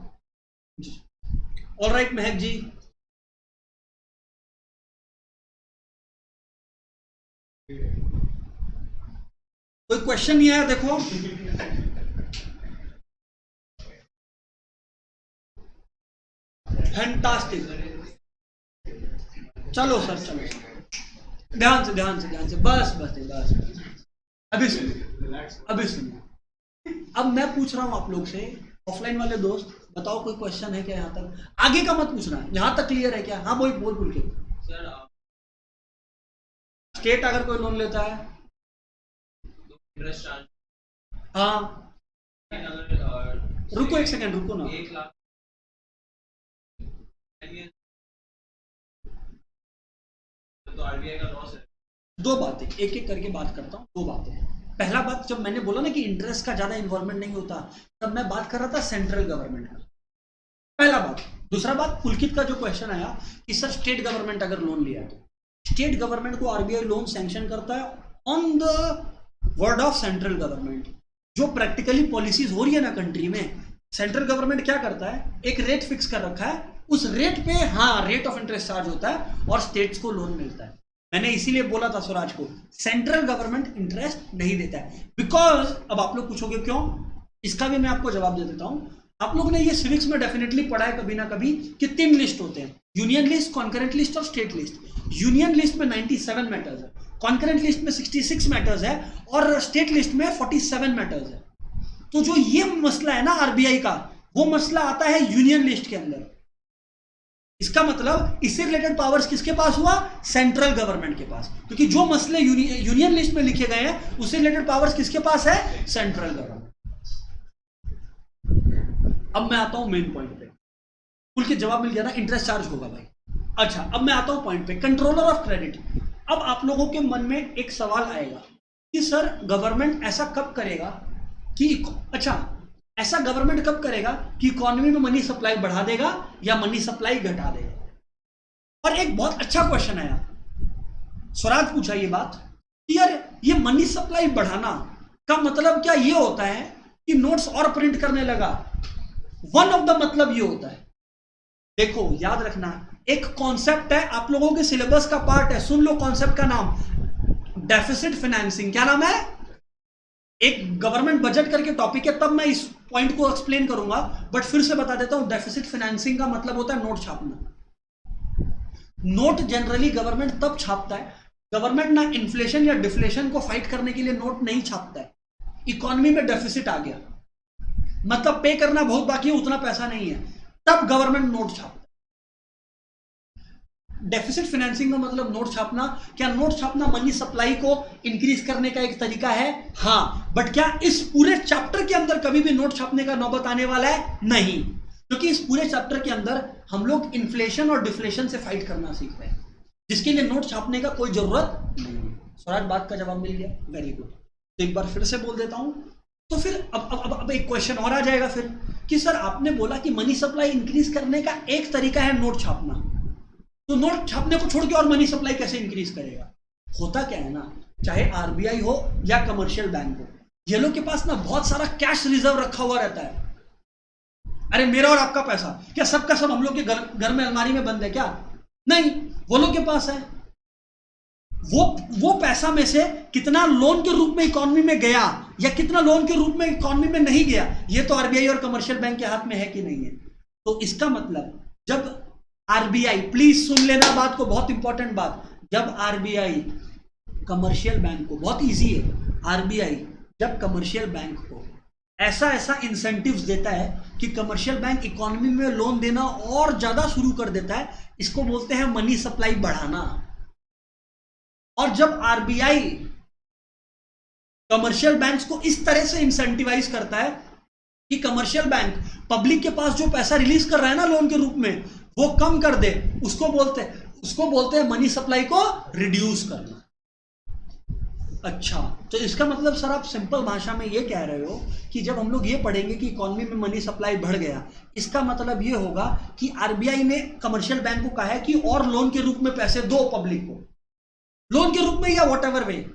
ऑलराइट महक जी, कोई क्वेश्चन नहीं आया? देखो फैंटास्टिक, चलो सर चलो, ध्यान से ध्यान से ध्यान से, बस बस बस, अभी सुनो अभी सुनो। अब मैं पूछ रहा हूं आप लोग से, ऑफलाइन वाले दोस्त बताओ कोई क्वेश्चन है क्या? यहां तक आगे का मत पूछना, यहां तक क्लियर है क्या? हाँ बोल बोल के सर स्टेट अगर कोई लोन लेता है, इंटरेस्ट चार्ज, हाँ अगर रुको एक सेकंड, रुको ना, 1 लाख तो आरबीआई का लॉस है। दो बातें एक एक करके बात करता हूं। दो बातें, पहला बात, जब मैंने बोला ना कि इंटरेस्ट का ज्यादा इन्वॉल्वमेंट नहीं होता, तब मैं बात कर रहा था सेंट्रल गवर्नमेंट का, पहला बात। दूसरा बात, पुलकित का जो क्वेश्चन आया कि सर स्टेट गवर्नमेंट अगर लोन लिया तो स्टेट गवर्नमेंट को आरबीआई लोन सैंक्शन करता है on the word of central government. जो प्रैक्टिकली पॉलिसीज हो रही है ना कंट्री में, सेंट्रल गवर्नमेंट क्या करता है, एक रेट फिक्स कर रखा है, उस रेट पे हाँ रेट ऑफ इंटरेस्ट चार्ज होता है और स्टेट्स को लोन मिलता है। मैंने इसीलिए बोला था स्वराज को, सेंट्रल गवर्नमेंट इंटरेस्ट नहीं देता है, बिकॉज अब आप लोग पूछोगे क्यों, इसका भी मैं आपको जवाब दे देता हूं। आप लोगों ने ये सिविक्स में डेफिनेटली पढ़ा है कभी ना कभी कि 3 लिस्ट होते हैं, यूनियन लिस्ट, कॉन्करेंट लिस्ट और स्टेट लिस्ट। यूनियन लिस्ट में 97 मैटर्स है, कॉन्करेंट लिस्ट में 66 मैटर्स है और स्टेट लिस्ट में 47 मैटर्स है। तो जो ये मसला है ना आरबीआई का, वो मसला आता है यूनियन लिस्ट के अंदर। इसका मतलब इससे रिलेटेड पावर्स किसके पास हुआ? सेंट्रल गवर्नमेंट के पास, क्योंकि जो मसले यूनियन लिस्ट में लिखे गए हैं उससे रिलेटेड पावर्स किसके पास है? Central government. अब मैं आता हूं मेन पॉइंट पे, कुल के जवाब मिल गया ना, इंटरेस्ट चार्ज होगा भाई। अच्छा अब मैं आता हूं पॉइंट पे, कंट्रोलर ऑफ क्रेडिट। अब आप लोगों के मन में एक सवाल आएगा कि सर गवर्नमेंट ऐसा कब करेगा कि, अच्छा ऐसा गवर्नमेंट कब करेगा कि इकोनॉमी में मनी सप्लाई बढ़ा देगा या मनी सप्लाई घटा देगा? और एक बहुत अच्छा क्वेश्चन आया, स्वराज पूछा ये बात कि यार ये मनी सप्लाई बढ़ाना का मतलब क्या ये होता है कि नोट्स और प्रिंट करने लगा? वन ऑफ द मतलब ये होता है, देखो याद रखना, एक कॉन्सेप्ट है आप लोगों के सिलेबस का पार्ट है, सुन लो कॉन्सेप्ट का नाम, डेफिसिट फाइनेंसिंग। क्या नाम है? एक गवर्नमेंट बजट करके टॉपिक है, तब मैं इस पॉइंट को एक्सप्लेन करूंगा, बट फिर से बता देता हूं, डेफिसिट फाइनेंसिंग का मतलब होता है नोट छापना। नोट जनरली गवर्नमेंट तब छापता है, गवर्नमेंट ना इन्फ्लेशन या डिफ्लेशन को फाइट करने के लिए नोट नहीं छापता है। इकोनॉमी में डेफिसिट आ गया, मतलब पे करना बहुत बाकी है, उतना पैसा नहीं है, तब गवर्नमेंट नोट छापता है। डेफिसिट फाइनेंसिंग का मतलब नोट छापना। क्या नोट छापना मनी सप्लाई को इंक्रीज करने का एक तरीका है? हाँ, बट क्या इस पूरे चैप्टर के अंदर कभी भी नोट छापने का नौबत आने वाला है? नहीं, क्योंकि इस पूरे चैप्टर के अंदर हम लोग इन्फ्लेशन और डिफ्लेशन से फाइट करना सीख रहे हैं, जिसके लिए नोट छापने का कोई जरूरत नहीं है। स्वराज बात का जवाब मिल गया, वेरी गुड। तो एक बार फिर से बोल देता हूं, तो फिर अब एक क्वेश्चन और आ जाएगा फिर कि सर आपने बोला कि मनी सप्लाई इंक्रीज करने का एक तरीका है नोट छापना, तो नोट छापने को छोड़ के और मनी सप्लाई कैसे इंक्रीज करेगा? होता क्या है ना, चाहे आरबीआई हो या कमर्शियल बैंक हो, ये लोग के पास ना बहुत सारा कैश रिजर्व रखा हुआ रहता है। अरे मेरा और आपका पैसा क्या सबका सब हम लोग के घर में अलमारी में बंद है क्या? नहीं, वो लोग के पास है। वो पैसा में से कितना लोन के रूप में इकोनॉमी में गया या कितना लोन के रूप में इकोनॉमी में नहीं गया, ये तो आरबीआई और कमर्शियल बैंक के हाथ में है कि नहीं है। तो इसका मतलब जब आरबीआई, प्लीज सुन लेना बात को, बहुत इंपॉर्टेंट बात, जब आरबीआई कमर्शियल बैंक को, बहुत इजी है, आरबीआई जब कमर्शियल बैंक को ऐसा ऐसा इंसेंटिव्स देता है कि कमर्शियल बैंक इकोनॉमी में लोन देना और ज्यादा शुरू कर देता है, इसको बोलते हैं मनी सप्लाई बढ़ाना। और जब आरबीआई कमर्शियल बैंक्स को इस तरह से इंसेंटिवाइज करता है कि कमर्शियल बैंक पब्लिक के पास जो पैसा रिलीज कर रहा है ना लोन के रूप में, वो कम कर दे, उसको बोलते हैं मनी सप्लाई को रिड्यूस करना। अच्छा, तो इसका मतलब सर आप सिंपल भाषा में ये कह रहे हो कि जब हम लोग ये पढ़ेंगे कि इकोनॉमी में मनी सप्लाई बढ़ गया, इसका मतलब ये होगा कि आरबीआई ने कमर्शियल बैंक को कहा है कि और लोन के रूप में पैसे दो पब्लिक को, लोन के रूप में या व्हाटएवर वे।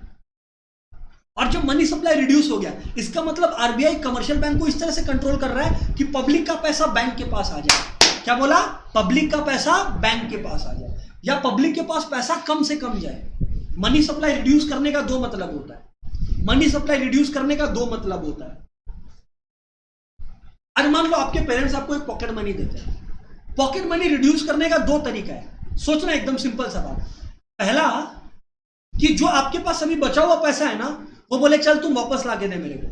और जब मनी सप्लाई रिड्यूस हो गया, इसका मतलब आरबीआई कमर्शियल बैंक को इस तरह से कंट्रोल कर रहा है कि पब्लिक का पैसा बैंक के पास आ जाए। क्या बोला? पब्लिक का पैसा बैंक के पास आ जाए या पब्लिक के पास पैसा कम से कम जाए। मनी सप्लाई रिड्यूस करने का दो मतलब होता है। मनी सप्लाई रिड्यूस करने का दो मतलब होता है। अरे मान लो आपके पेरेंट्स आपको एक पॉकेट मनी देते हैं। पॉकेट मनी रिड्यूस करने का दो तरीका है। सोचना एकदम सिंपल सा बात। पहला कि जो आपके पास अभी बचा हुआ पैसा है ना, वो बोले चल तुम वापस ला के दे मेरे को।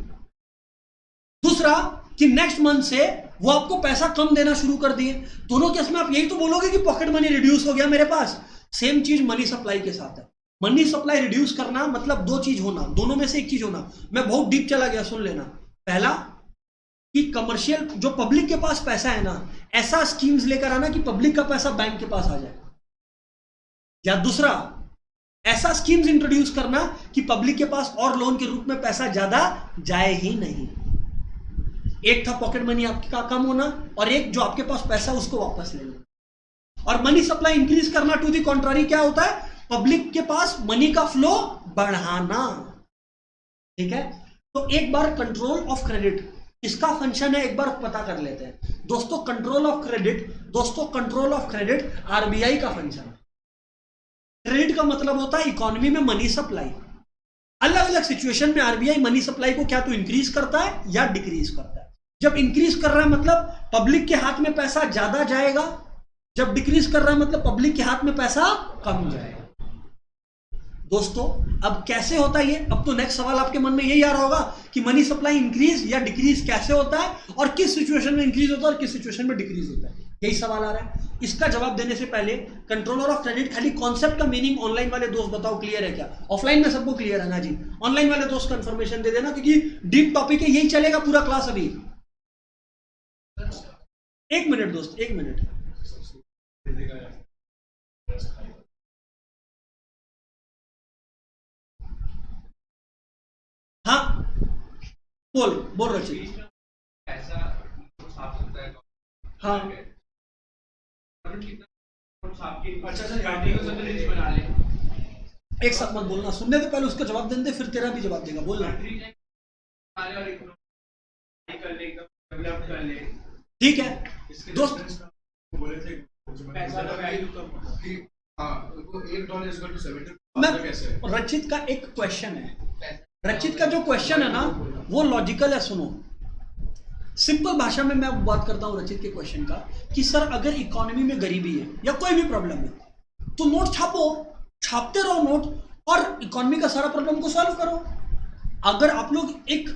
दूसरा कि नेक्स्ट मंथ से वो आपको पैसा कम देना शुरू कर दिए। दोनों केस में आप यही तो बोलोगे कि पॉकेट मनी रिड्यूस हो गया मेरे पास। सेम चीज मनी सप्लाई के साथ है। मनी सप्लाई रिड्यूस करना मतलब दो चीज होना, दोनों में से एक चीज होना। मैं बहुत डीप चला गया, सुन लेना। पहला कि कमर्शियल जो पब्लिक के पास पैसा है ना, ऐसा स्कीम्स लेकर आना कि पब्लिक का पैसा बैंक के पास आ जाए। या दूसरा ऐसा स्कीम्स इंट्रोड्यूस करना कि पब्लिक के पास और लोन के रूप में पैसा ज्यादा जाए ही नहीं। एक था पॉकेट मनी आपका कम होना और एक जो आपके पास पैसा उसको वापस ले लेना। और मनी सप्लाई इंक्रीज करना टू दी कॉन्ट्रारी क्या होता है? पब्लिक के पास मनी का फ्लो बढ़ाना। ठीक है, तो एक बार कंट्रोल ऑफ क्रेडिट इसका फंक्शन है, एक बार पता कर लेते हैं दोस्तों। कंट्रोल ऑफ क्रेडिट आरबीआई का फंक्शन है। क्रेडिट का मतलब होता है इकोनॉमी में मनी सप्लाई। अलग अलग सिचुएशन में आरबीआई मनी सप्लाई को क्या तो इंक्रीज करता है या डिक्रीज करता है। जब इंक्रीज कर रहा है मतलब पब्लिक के हाथ में पैसा ज्यादा जाएगा, जब डिक्रीज कर रहा है मतलब पब्लिक के हाथ में पैसा कम जाएगा। दोस्तों अब कैसे होता है ये? अब तो नेक्स्ट सवाल आपके मन में यही आ रहा होगा कि मनी सप्लाई इंक्रीज या डिक्रीज कैसे होता है और किस सिचुएशन में इंक्रीज होता है और किस सिचुएशन में डिक्रीज होता है, यही सवाल आ रहा है। इसका जवाब देने से पहले कंट्रोलर ऑफ क्रेडिट खाली कॉन्सेप्ट का मीनिंग ऑनलाइन वाले दोस्त बताओ क्लियर है क्या? ऑफलाइन में सबको क्लियर है ना जी? ऑनलाइन वाले दोस्त कंफर्मेशन दे देना क्योंकि डीप टॉपिक है, यही चलेगा पूरा क्लास। अभी एक मिनट दोस्त, एक मिनट। हाँ बोल रचित। ऐसा छाप सकता है। हाँ बना ले। एक साथ मत बोलना, सुनने से पहले उसका जवाब देने दे, फिर तेरा भी जवाब देगा। बोलना ठीक है दोस्त। मैं रचित का एक क्वेश्चन है, रचित का जो क्वेश्चन है ना वो लॉजिकल है। सुनो, सिंपल भाषा में मैं बात करता हूं रचित के क्वेश्चन का कि सर अगर इकोनॉमी में गरीबी है या कोई भी प्रॉब्लम है तो नोट छापो, छापते रहो नोट और इकोनॉमी का सारा प्रॉब्लम को सॉल्व करो। अगर आप लोग एक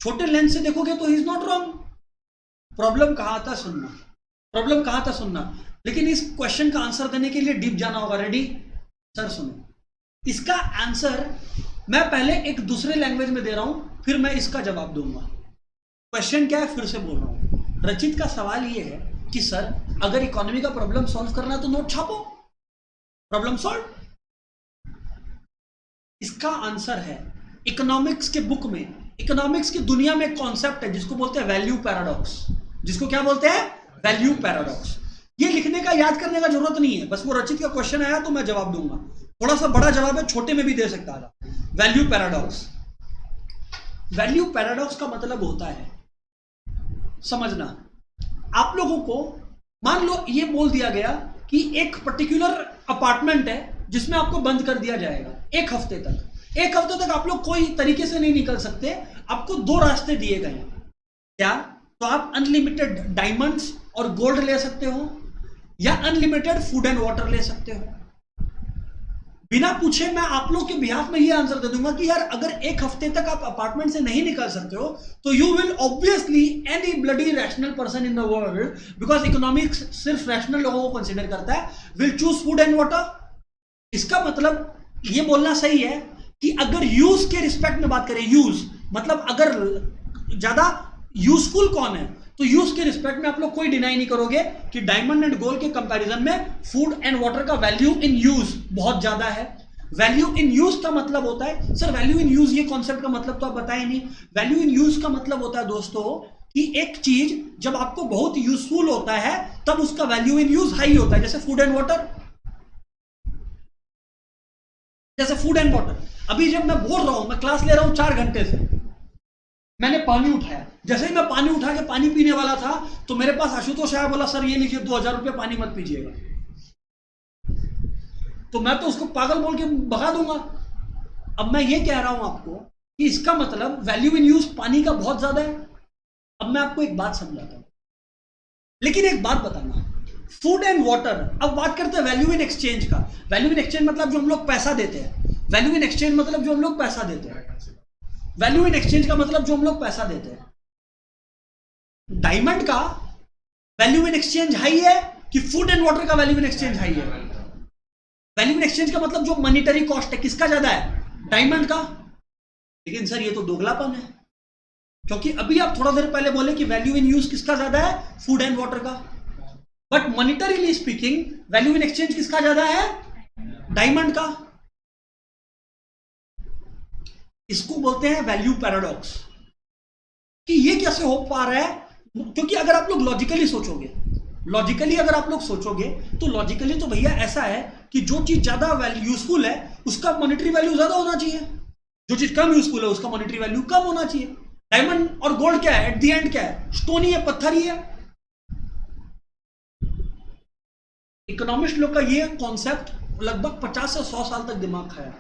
छोटे लेंस से देखोगे तो he is not wrong. Problem कहां था सुनना, प्रॉब्लम कहां था सुनना, लेकिन इस क्वेश्चन का आंसर देने के लिए डीप जाना होगा। रेडी? सर सुनो, इसका आंसर मैं पहले एक दूसरे लैंग्वेज में दे रहा हूं, फिर मैं इसका जवाब दूंगा। क्वेश्चन क्या है फिर से बोल रहा हूं। रचित का सवाल यह है कि सर अगर इकोनॉमी का प्रॉब्लम सॉल्व करना है तो नोट छापो, प्रॉब्लम सॉल्व। इसका आंसर है इकोनॉमिक्स के बुक में, इकोनॉमिक्स की दुनिया में कॉन्सेप्ट है जिसको बोलते हैं वैल्यू पैराडॉक्स। जिसको क्या बोलते हैं? Value paradox. ये लिखने का, याद करने का जरूरत नहीं है, बस वो रचित का क्वेश्चन आया तो मैं जवाब दूंगा। थोड़ा सा बड़ा जवाब है, छोटे में भी दे सकता था। Value paradox. वैल्यू पैराडॉक्स का मतलब होता है, समझना, आप लोगों को मान लो ये बोल दिया गया कि एक पर्टिकुलर अपार्टमेंट है जिसमें आपको बंद कर दिया जाएगा 1 हफ्ते तक। 1 हफ्ते तक आप लोग कोई तरीके से नहीं निकल सकते, आपको 2 रास्ते दिए गए हैं। क्या? तो आप अनलिमिटेड डायमंड्स और गोल्ड ले सकते हो या अनलिमिटेड फूड एंड वाटर ले सकते हो। बिना पूछे मैं आप लोग के बिहाफ में ये आंसर दे दूंगा कि यार अगर 1 हफ्ते तक आप अपार्टमेंट से नहीं निकल सकते हो तो you will obviously, any bloody rational person in the world, because economics सिर्फ रैशनल लोगों को कंसिडर करता है, will choose food and water. इसका मतलब ये बोलना सही है कि अगर यूज के रिस्पेक्ट में बात करें, यूज मतलब अगर ज्यादा यूजफुल कौन है, तो यूज के रिस्पेक्ट में आप लोग कोई डिनाई नहीं करोगे कि डायमंड एंड गोल्ड के कंपैरिजन में फूड एंड वाटर का वैल्यू इन यूज बहुत ज्यादा है। वैल्यू इन यूज का मतलब होता है, सर वैल्यू इन यूज ये कॉन्सेप्ट का मतलब तो आप बताए नहीं। वैल्यू इन यूज का मतलब होता है दोस्तों कि एक चीज जब आपको बहुत यूजफुल होता है तब उसका वैल्यू इन यूज हाई होता है, जैसे फूड एंड वाटर। जैसे फूड एंड वाटर, अभी जब मैं बोल रहा हूं, मैं क्लास ले रहा हूं 4 घंटे से, मैंने पानी उठाया, जैसे ही मैं पानी उठा के पानी पीने वाला था तो मेरे पास आशुतोष आया, बोला सर ये लीजिए 2000 रुपये, पानी मत पीजिएगा। तो मैं तो उसको पागल बोल के भगा दूंगा। अब मैं ये कह रहा हूं आपको कि इसका मतलब वैल्यू इन यूज पानी का बहुत ज्यादा है। अब मैं आपको एक बात समझाता हूं, लेकिन एक बात बताना, फूड एंड वाटर, अब बात करते हैं वैल्यू इन एक्सचेंज का। वैल्यू इन एक्सचेंज मतलब जो हम लोग पैसा देते हैं, वैल्यू इन एक्सचेंज मतलब जो हम लोग पैसा देते हैं, वैल्यू इन एक्सचेंज का मतलब जो हम लोग पैसा देते हैं। डायमंड का वैल्यू इन एक्सचेंज हाई है कि फूड एंड वाटर का वैल्यू इन एक्सचेंज हाई है? वैल्यू इन एक्सचेंज का मतलब जो मॉनिटरी कॉस्ट है किसका ज्यादा है? डायमंड का। लेकिन सर ये तो दोगलापन है, क्योंकि अभी आप थोड़ा देर पहले बोले कि वैल्यू इन यूज किसका ज्यादा है? फूड एंड वाटर का। But monetarily speaking value in exchange किसका ज्यादा है? डायमंड का। इसको बोलते हैं वैल्यू पैराडॉक्स। कि ये कैसे हो पा रहा है? क्योंकि अगर आप लोग लॉजिकली सोचोगे, अगर आप लोग सोचोगे तो लॉजिकली तो भैया ऐसा है कि जो चीज ज्यादा यूजफुल है उसका मॉनेटरी वैल्यू ज्यादा होना चाहिए, जो चीज कम यूजफुल है उसका मॉनेटरी वैल्यू कम होना चाहिए। डायमंड और गोल्ड क्या है? एट द एंड क्या है? स्टोन ही है, पत्थर ही है। इकोनॉमिस्ट लोग का ये कॉन्सेप्ट लगभग 50 से 100 साल तक दिमाग खाया,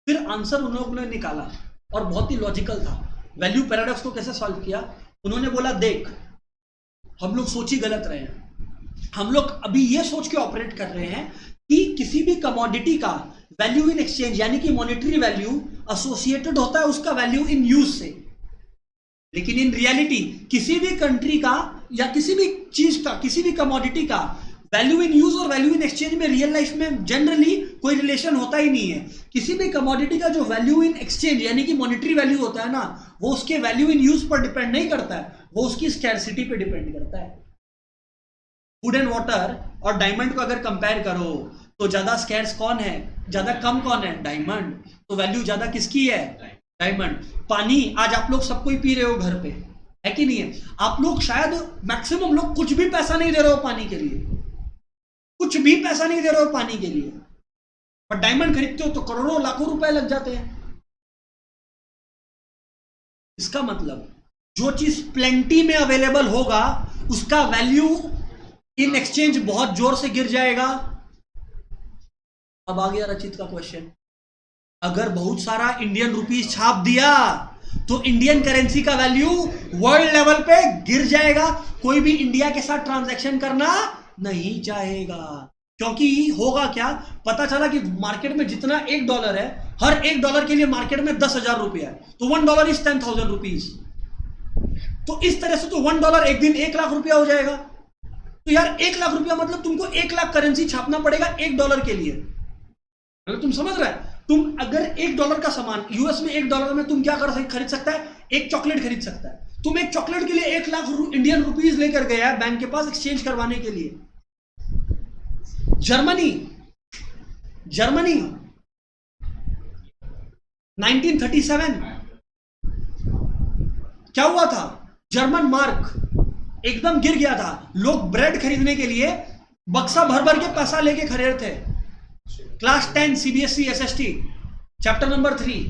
फिर आंसर उन लोगों ने निकाला और बहुत ही लॉजिकल था। वैल्यू पैराडॉक्स को कैसे सॉल्व किया? उन्होंने बोला देख, हम लोग सोच ही गलत रहे हैं। हम लोग अभी ये सोच के ऑपरेट कर रहे हैं कि किसी भी कमोडिटी का वैल्यू इन एक्सचेंज यानी कि मॉनेटरी वैल्यू एसोसिएटेड होता है उसका वैल्यू इन यूज से। लेकिन इन रियलिटी किसी भी कंट्री का या किसी भी चीज का, किसी भी कमोडिटी का वैल्यू इन यूज और वैल्यू इन एक्सचेंज में रियल लाइफ में जनरली कोई रिलेशन होता ही नहीं है। किसी भी कमोडिटी का जो वैल्यू इन एक्सचेंज यानी कि मॉनेटरी वैल्यू होता है ना, वो उसके वैल्यू इन यूज पर डिपेंड नहीं करता है, वो उसकी स्कैरसिटी पे डिपेंड करता है। फूड एंड वाटर और डायमंड को अगर कंपेयर करो तो ज्यादा स्कैर्स कौन है? ज्यादा कम कौन है? डायमंड। तो वैल्यू ज्यादा किसकी है? डायमंड। पानी आज आप लोग सब कोई पी रहे हो घर पे, है कि नहीं है? आप लोग शायद मैक्सिमम लोग कुछ भी पैसा नहीं दे रहे हो पानी के लिए, कुछ भी पैसा नहीं दे रहे हो पानी के लिए, पर डायमंड खरीदते हो तो करोड़ों लाखों रुपए लग जाते हैं। इसका मतलब जो चीज प्लेंटी में अवेलेबल होगा उसका वैल्यू इन एक्सचेंज बहुत जोर से गिर जाएगा। अब आ गया रचित का क्वेश्चन, अगर बहुत सारा इंडियन रुपीस छाप दिया तो इंडियन करेंसी का वैल्यू वर्ल्ड लेवल पे गिर जाएगा। कोई भी इंडिया के साथ ट्रांजैक्शन करना नहीं चाहेगा, क्योंकि होगा क्या? पता चला कि मार्केट में जितना $1 है, हर $1 के लिए मार्केट में 10,000 रुपया है, तो $1 इज 10,000 रुपीज। तो इस तरह से तो $1 एक दिन 1 लाख रुपया हो जाएगा। तो यार 1 लाख रुपया मतलब तुमको 1 लाख करेंसी छापना पड़ेगा $1 के लिए। मतलब तुम समझ रहे? तुम अगर $1 का सामान यूएस में $1 में तुम क्या खरीद सकता है? एक चॉकलेट खरीद सकता है। तुम एक चॉकलेट के लिए 1 लाख इंडियन रुपीज लेकर गया बैंक के पास एक्सचेंज करवाने के लिए। जर्मनी 1937 क्या हुआ था? जर्मन मार्क एकदम गिर गया था। लोग ब्रेड खरीदने के लिए बक्सा भर भर के पैसा लेके खरीदते थे। Class 10 CBSE SST chapter number 3।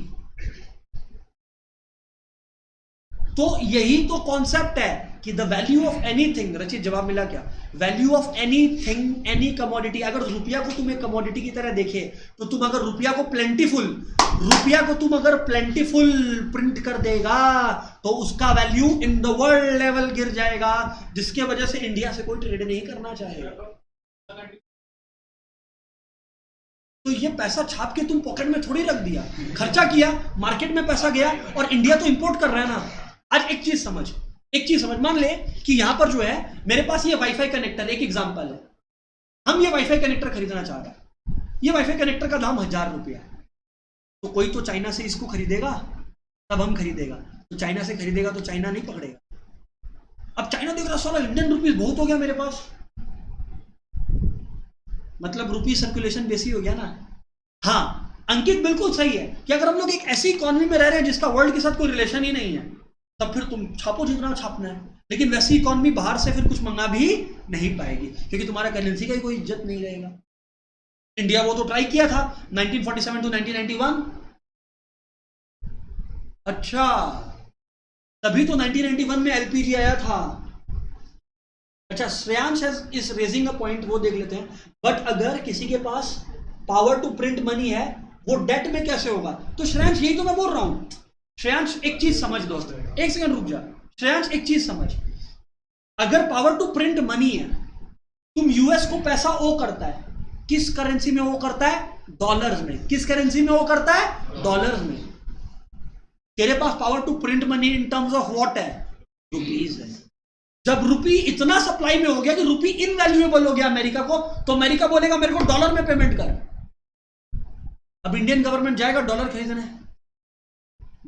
तो यही तो कॉन्सेप्ट है कि द वैल्यू ऑफ एनीथिंग, रचित जवाब मिला क्या? Value of anything, any commodity. अगर रुपया को तुम एक कमोडिटी की तरह देखे तो तुम अगर रुपया को तुम अगर प्लेंटीफुल प्रिंट कर देगा तो उसका value in the world level गिर जाएगा, जिसके वजह से इंडिया से कोई ट्रेड नहीं करना चाहेगा। तो ये पैसा छाप के तुम पॉकेट में थोड़ी रख दिया, खर्चा किया, मार्केट में पैसा गया, और इंडिया तो इंपोर्ट कर रहा है ना। आज एक चीज समझ, मान ले कि यहां पर जो है मेरे पास ये वाईफाई कनेक्टर, एक एग्जांपल है, हम ये वाईफाई कनेक्टर खरीदना चाह रहे हैं, ये वाईफाई कनेक्टर का दाम 1000 रुपया, तो कोई तो चाइना से इसको खरीदेगा, तब हम खरीदेगा, तो चाइना से खरीदेगा तो चाइना नहीं पकड़ेगा। अब चाइना देख रहा 16 इंडियन रुपीज बहुत हो गया मेरे पास, मतलब रुपी सर्कुलेशन बेसी हो गया ना। हाँ, अंकित बिल्कुल सही है कि अगर हम लोग एक ऐसी इकोनॉमी में रह रहे हैं जिसका वर्ल्ड के साथ कोई रिलेशन ही नहीं है, तब फिर तुम छापो जितना छापना है, लेकिन वैसी इकोनॉमी बाहर से फिर कुछ मंगा भी नहीं पाएगी, क्योंकि तुम्हारा करेंसी का ही कोई इज्जत नहीं रहेगा। इंडिया वो तो ट्राई किया था 1947 टू 1991। अच्छा, तभी तो 1991 में एलपीजी आया था। अच्छा, Shreyansh is raising a point, वो देख लेते हैं। बट अगर किसी के पास पावर टू प्रिंट मनी है, वो डेट में कैसे होगा? तो श्रेयांश, यही तो मैं बोल रहा हूं। श्रेयांश एक चीज समझ दोस्त, एक सेकंड रुक जा। श्रेयांश एक चीज समझ, अगर पावर टू प्रिंट मनी है, तुम यूएस को पैसा ओ करता है, किस करेंसी में वो करता है? डॉलर्स में। किस करेंसी में वो करता है? डॉलर्स में। तेरे पास power to print money in terms of what है? रुपीज है। जब रुपी इतना सप्लाई में हो गया कि रुपी इनवैल्यूएबल हो गया अमेरिका को, तो अमेरिका बोलेगा मेरे को डॉलर में पेमेंट कर। अब इंडियन गवर्नमेंट जाएगा डॉलर खरीदने,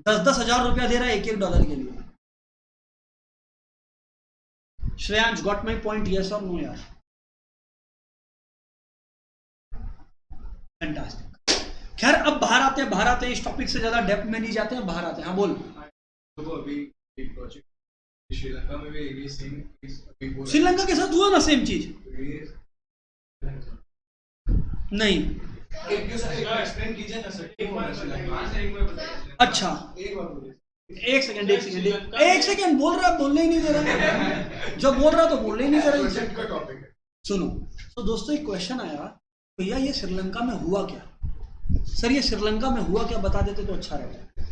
10-10 हजार रुपया दे रहा है एक डॉलर के लिए। Shreyansh, got my point, yes और नो यार? फैंटास्टिक। खैर, अब बाहर आते हैं, इस टॉपिक से ज्यादा डेप्थ में नहीं जाते हैं, बाहर आते हैं। हाँ बोल। श्रीलंका में भी ये सेम, श्रीलंका के साथ हुआ ना सेम चीज? नहीं। एक्सप्लेन कीजिए ना सर। अच्छा, एक सेकंड बोल रहा, बोलने ही नहीं दे रहा। जब बोल रहा तो बोलने ही नहीं दे रहा। सुनो, तो दोस्तों एक क्वेश्चन आया, भैया ये श्रीलंका में हुआ क्या? सर ये श्रीलंका में हुआ क्या, बता देते तो अच्छा रहता।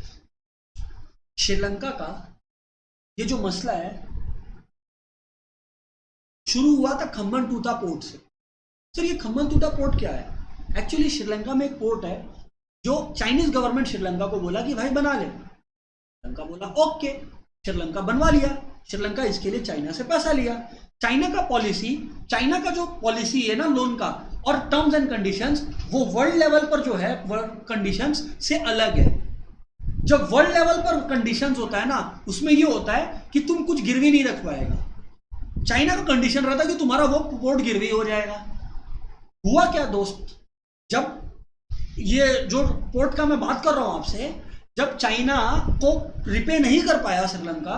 श्रीलंका का ये जो मसला है शुरू हुआ था खम्मन टूटा पोर्ट से। सर ये खम्मन टूटा पोर्ट क्या है? एक्चुअली श्रीलंका में एक पोर्ट है जो चाइनीज गवर्नमेंट श्रीलंका को बोला कि भाई बना ले। श्रीलंका बोला ओके, श्रीलंका बनवा लिया। श्रीलंका इसके लिए चाइना से पैसा लिया। चाइना का जो पॉलिसी है ना लोन का और टर्म्स एंड कंडीशंस, वो वर्ल्ड लेवल पर जो है कंडीशंस से अलग है। जब वर्ल्ड लेवल पर कंडीशंस होता है ना, उसमें ये होता है कि तुम कुछ गिरवी नहीं रख पाएगा। चाइना का कंडीशन रहता है कि तुम्हारा वो पोर्ट गिरवी हो जाएगा। हुआ क्या दोस्त, जब ये जो पोर्ट का मैं बात कर रहा हूं आपसे, जब चाइना को रिपे नहीं कर पाया श्रीलंका,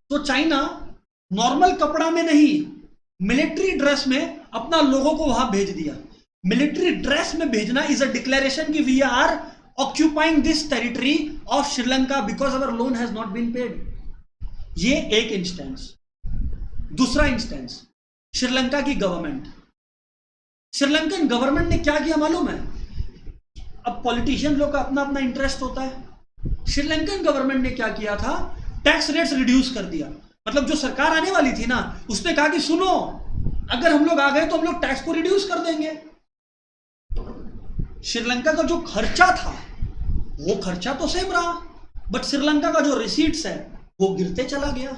तो चाइना नॉर्मल कपड़ा में नहीं, मिलिट्री ड्रेस में अपना लोगों को वहां भेज दिया। मिलिट्री ड्रेस में भेजना इज अ डिक्लेरेशन कि we are occupying this territory of Sri Lanka because our loan has not been paid. ये एक इंस्टेंस। दूसरा इंस्टेंस, श्रीलंका की गवर्नमेंट, श्रीलंकन गवर्नमेंट ने क्या किया मालूम है? अब पॉलिटिशियन लोग का अपना अपना इंटरेस्ट होता है। श्रीलंकन गवर्नमेंट ने क्या किया था? टैक्स रेट्स रिड्यूस कर दिया। मतलब जो सरकार आने वाली थी ना, उसने कहा कि सुनो, अगर हम लोग आ गए तो हम लोग टैक्स को रिड्यूस कर देंगे। श्रीलंका का जो खर्चा था वो खर्चा तो सेम रहा, बट श्रीलंका का जो रिसीट्स है वो गिरते चला गया।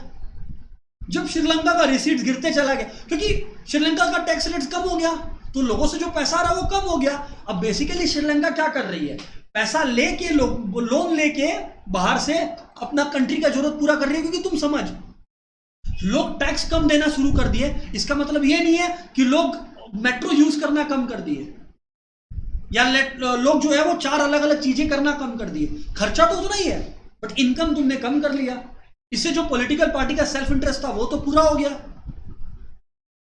जब श्रीलंका का रिसीट्स गिरते चला गया, क्योंकि श्रीलंका का टैक्स रेट कम हो गया, तो लोगों से जो पैसा आ रहा वो कम हो गया। अब बेसिकली श्रीलंका क्या कर रही है? पैसा लेके लोन लेके बाहर से अपना कंट्री का जरूरत पूरा कर रही है। क्योंकि तुम समझ, लोग टैक्स कम देना शुरू कर दिए, इसका मतलब ये नहीं है कि लोग मेट्रो यूज करना कम कर दिए या लोग जो है वो 4 अलग अलग चीजें करना कम कर दिए। खर्चा तो उतना ही है, बट इनकम तुमने कम कर लिया। इससे जो पॉलिटिकल पार्टी का सेल्फ इंटरेस्ट था वो तो पूरा हो गया,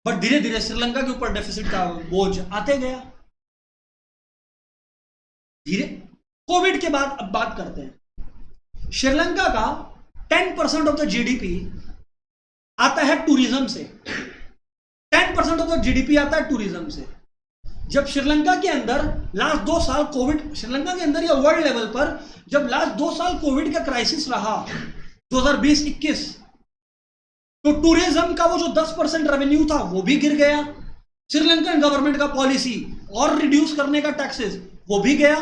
बट धीरे धीरे श्रीलंका के ऊपर डेफिसिट का बोझ आते गया। धीरे कोविड के बाद अब बात करते हैं। श्रीलंका का 10% ऑफ द जीडीपी आता है टूरिज्म से। 10% ऑफ द जीडीपी आता है टूरिज्म से। जब श्रीलंका के अंदर लास्ट 2 साल कोविड, श्रीलंका के अंदर या वर्ल्ड लेवल पर जब लास्ट 2 साल कोविड का क्राइसिस रहा 2020-21, तो टूरिज्म का वो जो 10% रेवेन्यू था वो भी गिर गया। श्रीलंकन गवर्नमेंट का पॉलिसी और रिड्यूस करने का टैक्सेस वो भी गया।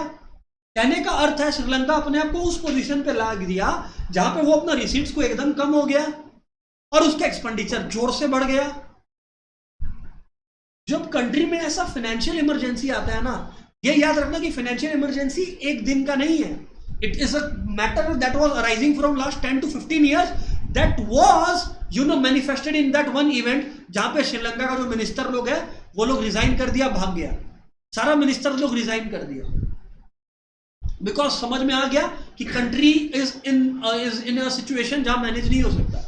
कहने का अर्थ है श्रीलंका अपने आप को उस पोजीशन पे ला दिया जहां पे वो अपना रिसीट्स को एकदम कम हो गया और उसका एक्सपेंडिचर जोर से बढ़ गया। जब कंट्री में ऐसा फाइनेंशियल इमरजेंसी आता है ना, ये याद रखना कि फाइनेंशियल इमरजेंसी एक दिन का नहीं है। It is a matter that was arising from last 10 to 15 years that was manifested in that one event, जहां पे श्रीलंका का जो मिनिस्टर लोग है वो लोग रिजाइन कर दिया, भाग गया। सारा मिनिस्टर लोग रिजाइन कर दिया बिकॉज समझ में आ गया कि country is in a situation जहां मैनेज नहीं हो सकता।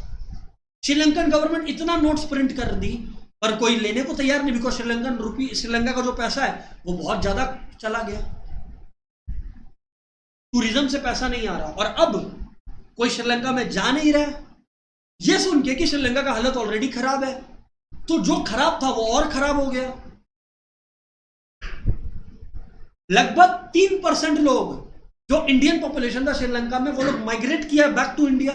श्रीलंकन गवर्नमेंट इतना नोट्स प्रिंट कर दी पर कोई लेने को तैयार नहीं, बिकॉज श्रीलंका का जो पैसा है वो बहुत ज्यादा चला गया, टूरिज्म से पैसा नहीं आ रहा और अब कोई श्रीलंका में जा नहीं रहा है। ये सुन के कि श्रीलंका का हालत ऑलरेडी खराब है, तो जो खराब था वो और खराब हो गया। लगभग 3% लोग जो इंडियन पॉपुलेशन था श्रीलंका में, वो लोग माइग्रेट किया बैक टू इंडिया।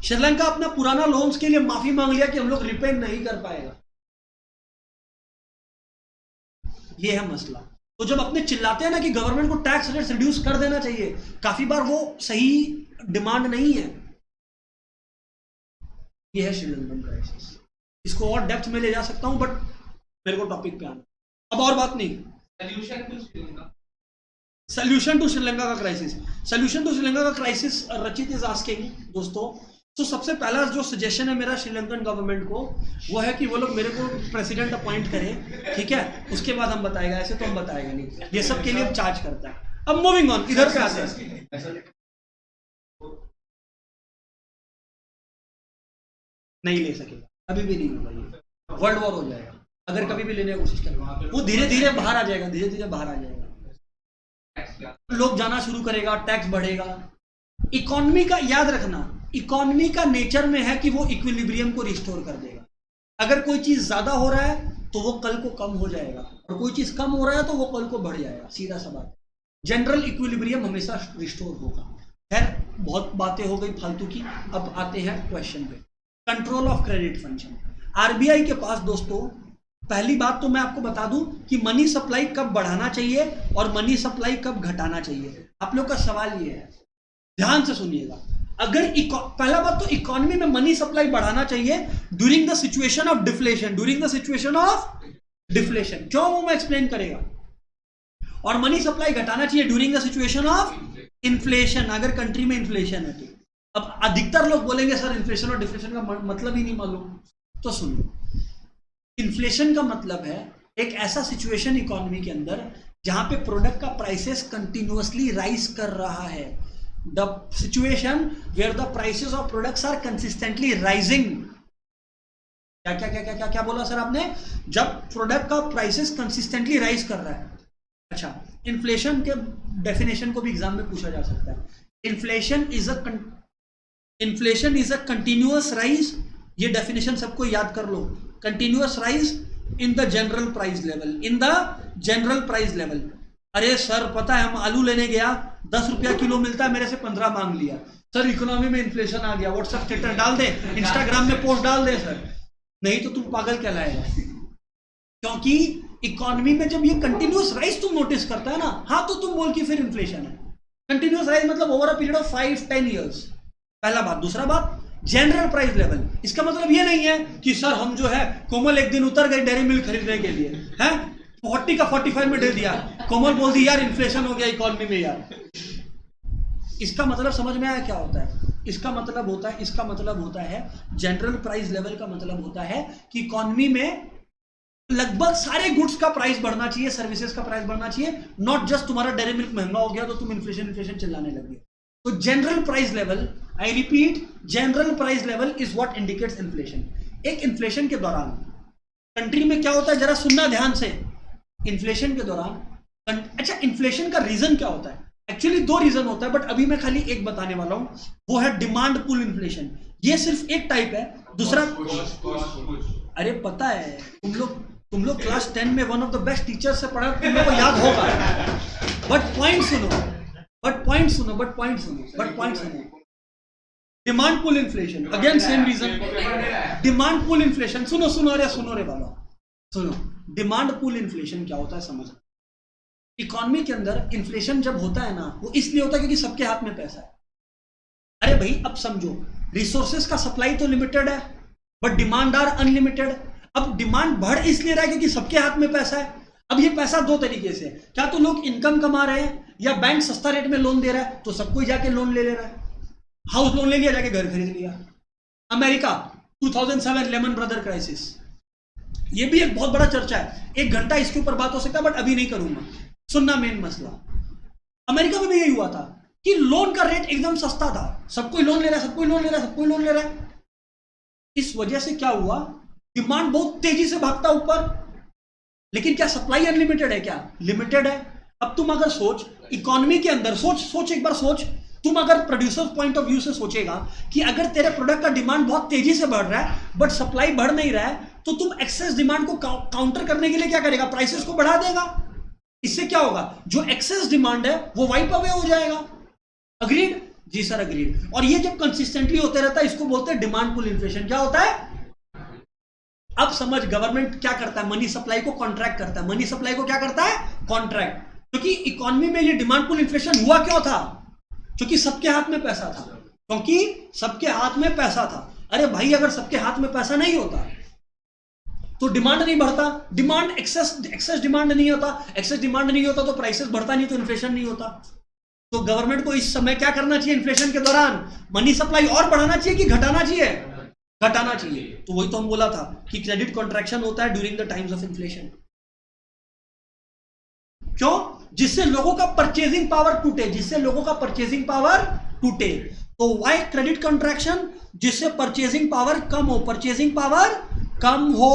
श्रीलंका अपना पुराना लोन्स के लिए माफी मांग लिया कि हम लोग रिपे नहीं कर पाएगा। यह है मसला। तो जब अपने चिल्लाते हैं ना कि गवर्नमेंट को टैक्स रेट्स रिड्यूस कर देना चाहिए, काफी बार वो सही डिमांड नहीं है। यह है श्रीलंकन क्राइसिस। इसको और डेप्थ में ले जा सकता हूं बट मेरे को टॉपिक पे आना, अब और बात नहीं। सोल्यूशन टू श्रीलंका का क्राइसिस। सोल्यूशन टू श्रीलंका का क्राइसिस रचित इज आस्किंग दोस्तों। तो सबसे पहला जो सजेशन है मेरा श्रीलंकन गवर्नमेंट को वो है कि वो लोग मेरे को प्रेसिडेंट अपॉइंट करें, ठीक है, उसके बाद हम बताएगा। ऐसे तो हम बताएगा नहीं, ये सब के लिए चार्ज करता है। अब मूविंग ऑन, इधर पे आते हैं। नहीं ले सकेगा, अभी भी नहीं होगा, ये वर्ल्ड वॉर हो जाएगा अगर कभी भी लेने की कोशिश करेगा। वो धीरे धीरे बाहर आ जाएगा, धीरे धीरे बाहर आ जाएगा, लोग जाना शुरू करेगा, टैक्स बढ़ेगा। इकोनॉमी का याद रखना, इकोनॉमी का नेचर में है कि वो इक्विलिब्रियम को रिस्टोर कर देगा। अगर कोई चीज ज्यादा हो रहा है तो वो कल को कम हो जाएगा और कोई चीज कम हो रहा है तो वो कल को बढ़ जाएगा, सीधा सा बात। जनरल इक्विलिब्रियम हमेशा रिस्टोर होगा। खैर बहुत बातें हो गई फालतू की, अब आते हैं क्वेश्चन पे। Control of credit function. RBI के पास दोस्तों पहली बात तो मैं आपको बता दूं कि मनी सप्लाई कब बढ़ाना चाहिए और मनी सप्लाई कब घटाना चाहिए। आप लोग का सवाल ये है, ध्यान से सुनिएगा। अगर पहला बात तो इकोनॉमी में मनी सप्लाई बढ़ाना चाहिए during the situation of deflation. During the situation of deflation क्यों, वो मैं एक्सप्लेन करेगा। और मनी सप्लाई घटाना चाहिए during the situation of inflation, अगर कंट्री में इन्फ्लेशन है तो। अब अधिकतर लोग बोलेंगे सर इन्फ्लेशन और डिफ्लेशन का मतलब ही नहीं मालूम, तो सुनो। इन्फ्लेशन का मतलब है एक ऐसा सिचुएशन इकोनॉमी के अंदर जहां पे प्रोडक्ट का प्राइसेस कंटिन्यूअसली राइज कर रहा है। The situation where the prices of products are consistently rising. क्या क्या क्या क्या क्या क्या बोला सर आपने? जब प्रोडक्ट का प्राइसेस कंसिस्टेंटली राइज कर रहा है। अच्छा, इन्फ्लेशन के डेफिनेशन को भी एग्जाम में पूछा जा सकता है। Inflation is a continuous rise. ये डेफिनेशन सबको याद कर लो। Continuous rise in the general price level, in the general price level. अरे सर पता है हम आलू लेने गया 10 रुपया किलो मिलता है, मेरे से 15 मांग लिया। सर इकोनॉमी में इन्फ्लेशन आ गया, व्हाट्सएप स्टेटस डाल दे, इंस्टाग्राम में पोस्ट डाल दे सर, नहीं तो तुम पागल कहलाएगा। क्योंकि इकोनॉमी में जब ये कंटिन्यूअस राइज तुम नोटिस करता है ना, हाँ तो तुम बोल कि फिर इन्फ्लेशन है। कंटिन्यूअस राइज मतलब over a period of 5-10 years, पहला बात। दूसरा बात जनरल प्राइस लेवल। इसका मतलब ये नहीं है कि सर हम जो है कोमल एक दिन उतर गए डेयरी मिल्क खरीदने के लिए, हैं 40 का 45 में दे दिया, कोमल बोल दी यार इन्फ्लेशन हो गया इकोनॉमी में यार। इसका मतलब समझ में आया क्या होता है? इसका मतलब होता है जनरल प्राइस लेवल का मतलब होता है कि इकोनॉमी में लगभग सारे गुड्स का प्राइस बढ़ना चाहिए, सर्विसेज का प्राइस बढ़ना चाहिए, नॉट जस्ट तुम्हारा डेयरी मिल्क महंगा हो गया तो तुम इन्फ्लेशन चिल्लाने लग गए। तो general price level, I repeat, general price level is what indicates inflation. एक इन्फ्लेशन के दौरान कंट्री में क्या होता है, जरा सुनना ध्यान से। इन्फ्लेशन के दौरान अच्छा, इन्फ्लेशन का रीजन क्या होता है? एक्चुअली दो रीजन होता है, बट अभी मैं खाली एक बताने वाला हूं, वो है डिमांड पुल इन्फ्लेशन। ये सिर्फ एक टाइप है। दूसरा, अरे पता है, तुम लोग क्लास 10 में one of the best teacher से पढ़ा, तुम लोग को याद होगा। बट पॉइंट सुनो। Demand pull inflation, again same reason. Demand pull inflation, सुनो रे बाबा, सुनो। डिमांड पुल इन्फ्लेशन क्या होता है समझो। इकोनॉमी के अंदर इन्फ्लेशन जब होता है ना, वो इसलिए होता है क्योंकि सबके हाथ में पैसा है। अरे भाई अब समझो, रिसोर्सेस का सप्लाई तो लिमिटेड है, बट डिमांड आर अनलिमिटेड। अब डिमांड बढ़ इसलिए रहा है क्योंकि सबके हाथ में पैसा है। अब ये पैसा दो तरीके से, क्या तो लोग इनकम कमा रहे हैं, या बैंक सस्ता रेट में लोन दे रहा है, तो सबको जाके लोन ले रहा है। हाउस लोन ले लिया, जाके घर खरीद लिया। अमेरिका 2007 लेमन ब्रदर क्राइसिस, ये भी एक बहुत बड़ा चर्चा है, 1 घंटा इसके ऊपर बात हो सकता है, बट अभी नहीं करूंगा। सुनना मेन मसला, अमेरिका में भी यही हुआ था कि लोन का रेट एकदम सस्ता था, सबको लोन ले रहा है। इस वजह से क्या हुआ, डिमांड बहुत तेजी से भागता ऊपर। लेकिन क्या सप्लाई अनलिमिटेड है? क्या लिमिटेड है। अब तुम अगर सोच, इकोनॉमी के अंदर सोच एक बार सोच, तुम अगर प्रोड्यूसर पॉइंट ऑफ व्यू से सोचेगा कि अगर तेरे प्रोडक्ट का डिमांड बहुत तेजी से बढ़ रहा है बट सप्लाई बढ़ नहीं रहा है, तो तुम एक्सेस डिमांड को काउंटर करने के लिए क्या करेगा? प्राइसेस को बढ़ा देगा। इससे क्या होगा, जो एक्सेस डिमांड है वो वाइप अवे हो जाएगा। अग्रीड? जी सर अग्रीड। और ये जब कंसिस्टेंटली होते रहता है, इसको बोलते हैं डिमांड पुल इन्फ्लेशन। क्या होता है? अब समझ, गवर्नमेंट क्या करता है, मनी सप्लाई को कॉन्ट्रैक्ट करता है। मनी सप्लाई को क्या करता है? कॉन्ट्रैक्ट। क्योंकि इकोनॉमी में ये डिमांड पुल इन्फ्लेशन हुआ क्यों था? क्योंकि सबके हाथ में पैसा था। अरे भाई, अगर सबके हाथ में पैसा नहीं होता तो डिमांड नहीं बढ़ता, डिमांड एक्सेस डिमांड नहीं होता तो प्राइसेस बढ़ता नहीं, तो इन्फ्लेशन नहीं होता। तो गवर्नमेंट को इस समय क्या करना चाहिए? इन्फ्लेशन के दौरान मनी सप्लाई और बढ़ाना चाहिए कि घटाना चाहिए? घटाना चाहिए। तो वही तो हम बोला था कि क्रेडिट कॉन्ट्रैक्शन होता है during the times of inflation. क्यों? जिससे लोगों का परचेजिंग पावर टूटे। तो व्हाई क्रेडिट कॉन्ट्रैक्शन? जिससे परचेजिंग पावर कम हो।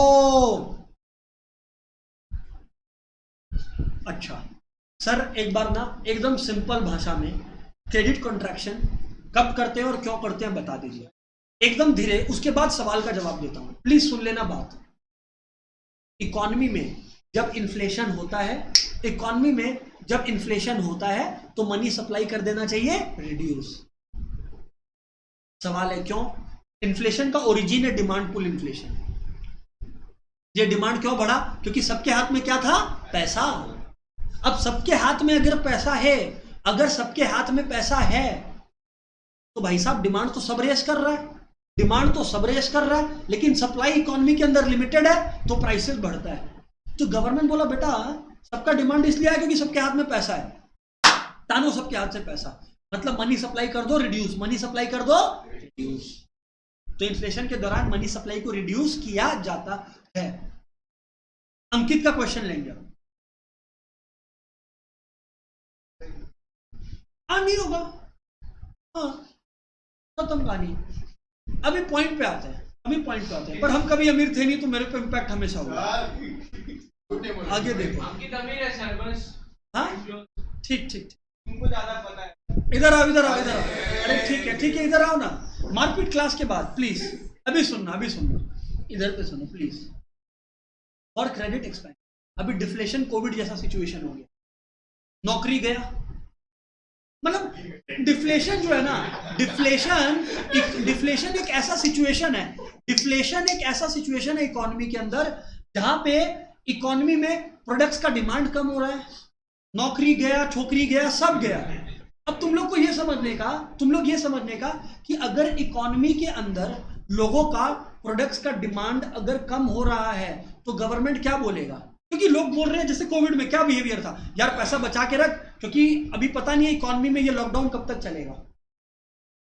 अच्छा सर, एक बार ना एकदम सिंपल भाषा में क्रेडिट कॉन्ट्रैक्शन कब करते हैं और क्यों करते हैं बता दीजिए, एकदम धीरे। उसके बाद सवाल का जवाब देता हूं, प्लीज सुन लेना बात। इकोनॉमी में जब इन्फ्लेशन होता है तो मनी सप्लाई कर देना चाहिए रिड्यूस। सवाल है क्यों? इन्फ्लेशन का ओरिजिन है डिमांड पुल इन्फ्लेशन। ये डिमांड क्यों बढ़ा? क्योंकि सबके हाथ में क्या था? पैसा। अब सबके हाथ में अगर पैसा है, तो भाई साहब डिमांड तो सब रेस कर रहा है, लेकिन सप्लाई इकोनॉमी के अंदर लिमिटेड है, तो प्राइसेस बढ़ता है। तो गवर्नमेंट बोला बेटा सबका डिमांड इसलिए है क्योंकि सबके हाथ में पैसा है, तानो सबके हाथ से पैसा, मतलब मनी सप्लाई कर दो रिड्यूस। तो इन्फ्लेशन के दौरान मनी सप्लाई को रिड्यूस किया जाता है। अंकित का क्वेश्चन लेंगे। नहीं होगा, हाँ खत्म कहानी। अभी पॉइंट पे आते हैं, पर हम कभी अमीर थे नहीं, तो मेरे पे इम्पैक्ट हमेशा होगा। आगे देखो, अंकित अमीर है सर, बस। हाँ ठीक तुमको ज्यादा पता है। इधर आओ। अरे ठीक है, इधर आओ ना। मारपीट क्लास के बाद प्लीज। अभी सुनना, इधर पे सुनो प्लीज। और क्रेडिट एक्सपेंड, अभी डिफ्लेशन कोविड जैसा सिचुएशन हो गया, नौकरी गया। मतलब डिफ्लेशन जो है ना, डिफ्लेशन एक ऐसा सिचुएशन है इकोनॉमी के अंदर जहां पे इकोनॉमी में प्रोडक्ट्स का डिमांड कम हो रहा है, नौकरी गया, छोकरी गया, सब गया। अब तुम लोग ये समझने का कि अगर इकोनॉमी के अंदर लोगों का प्रोडक्ट्स का डिमांड अगर कम हो रहा है तो गवर्नमेंट क्या बोलेगा? क्योंकि लोग बोल रहे हैं, जैसे कोविड में क्या बिहेवियर था, यार पैसा बचा के रख, क्योंकि अभी पता नहीं है इकोनॉमी में ये लॉकडाउन कब तक चलेगा।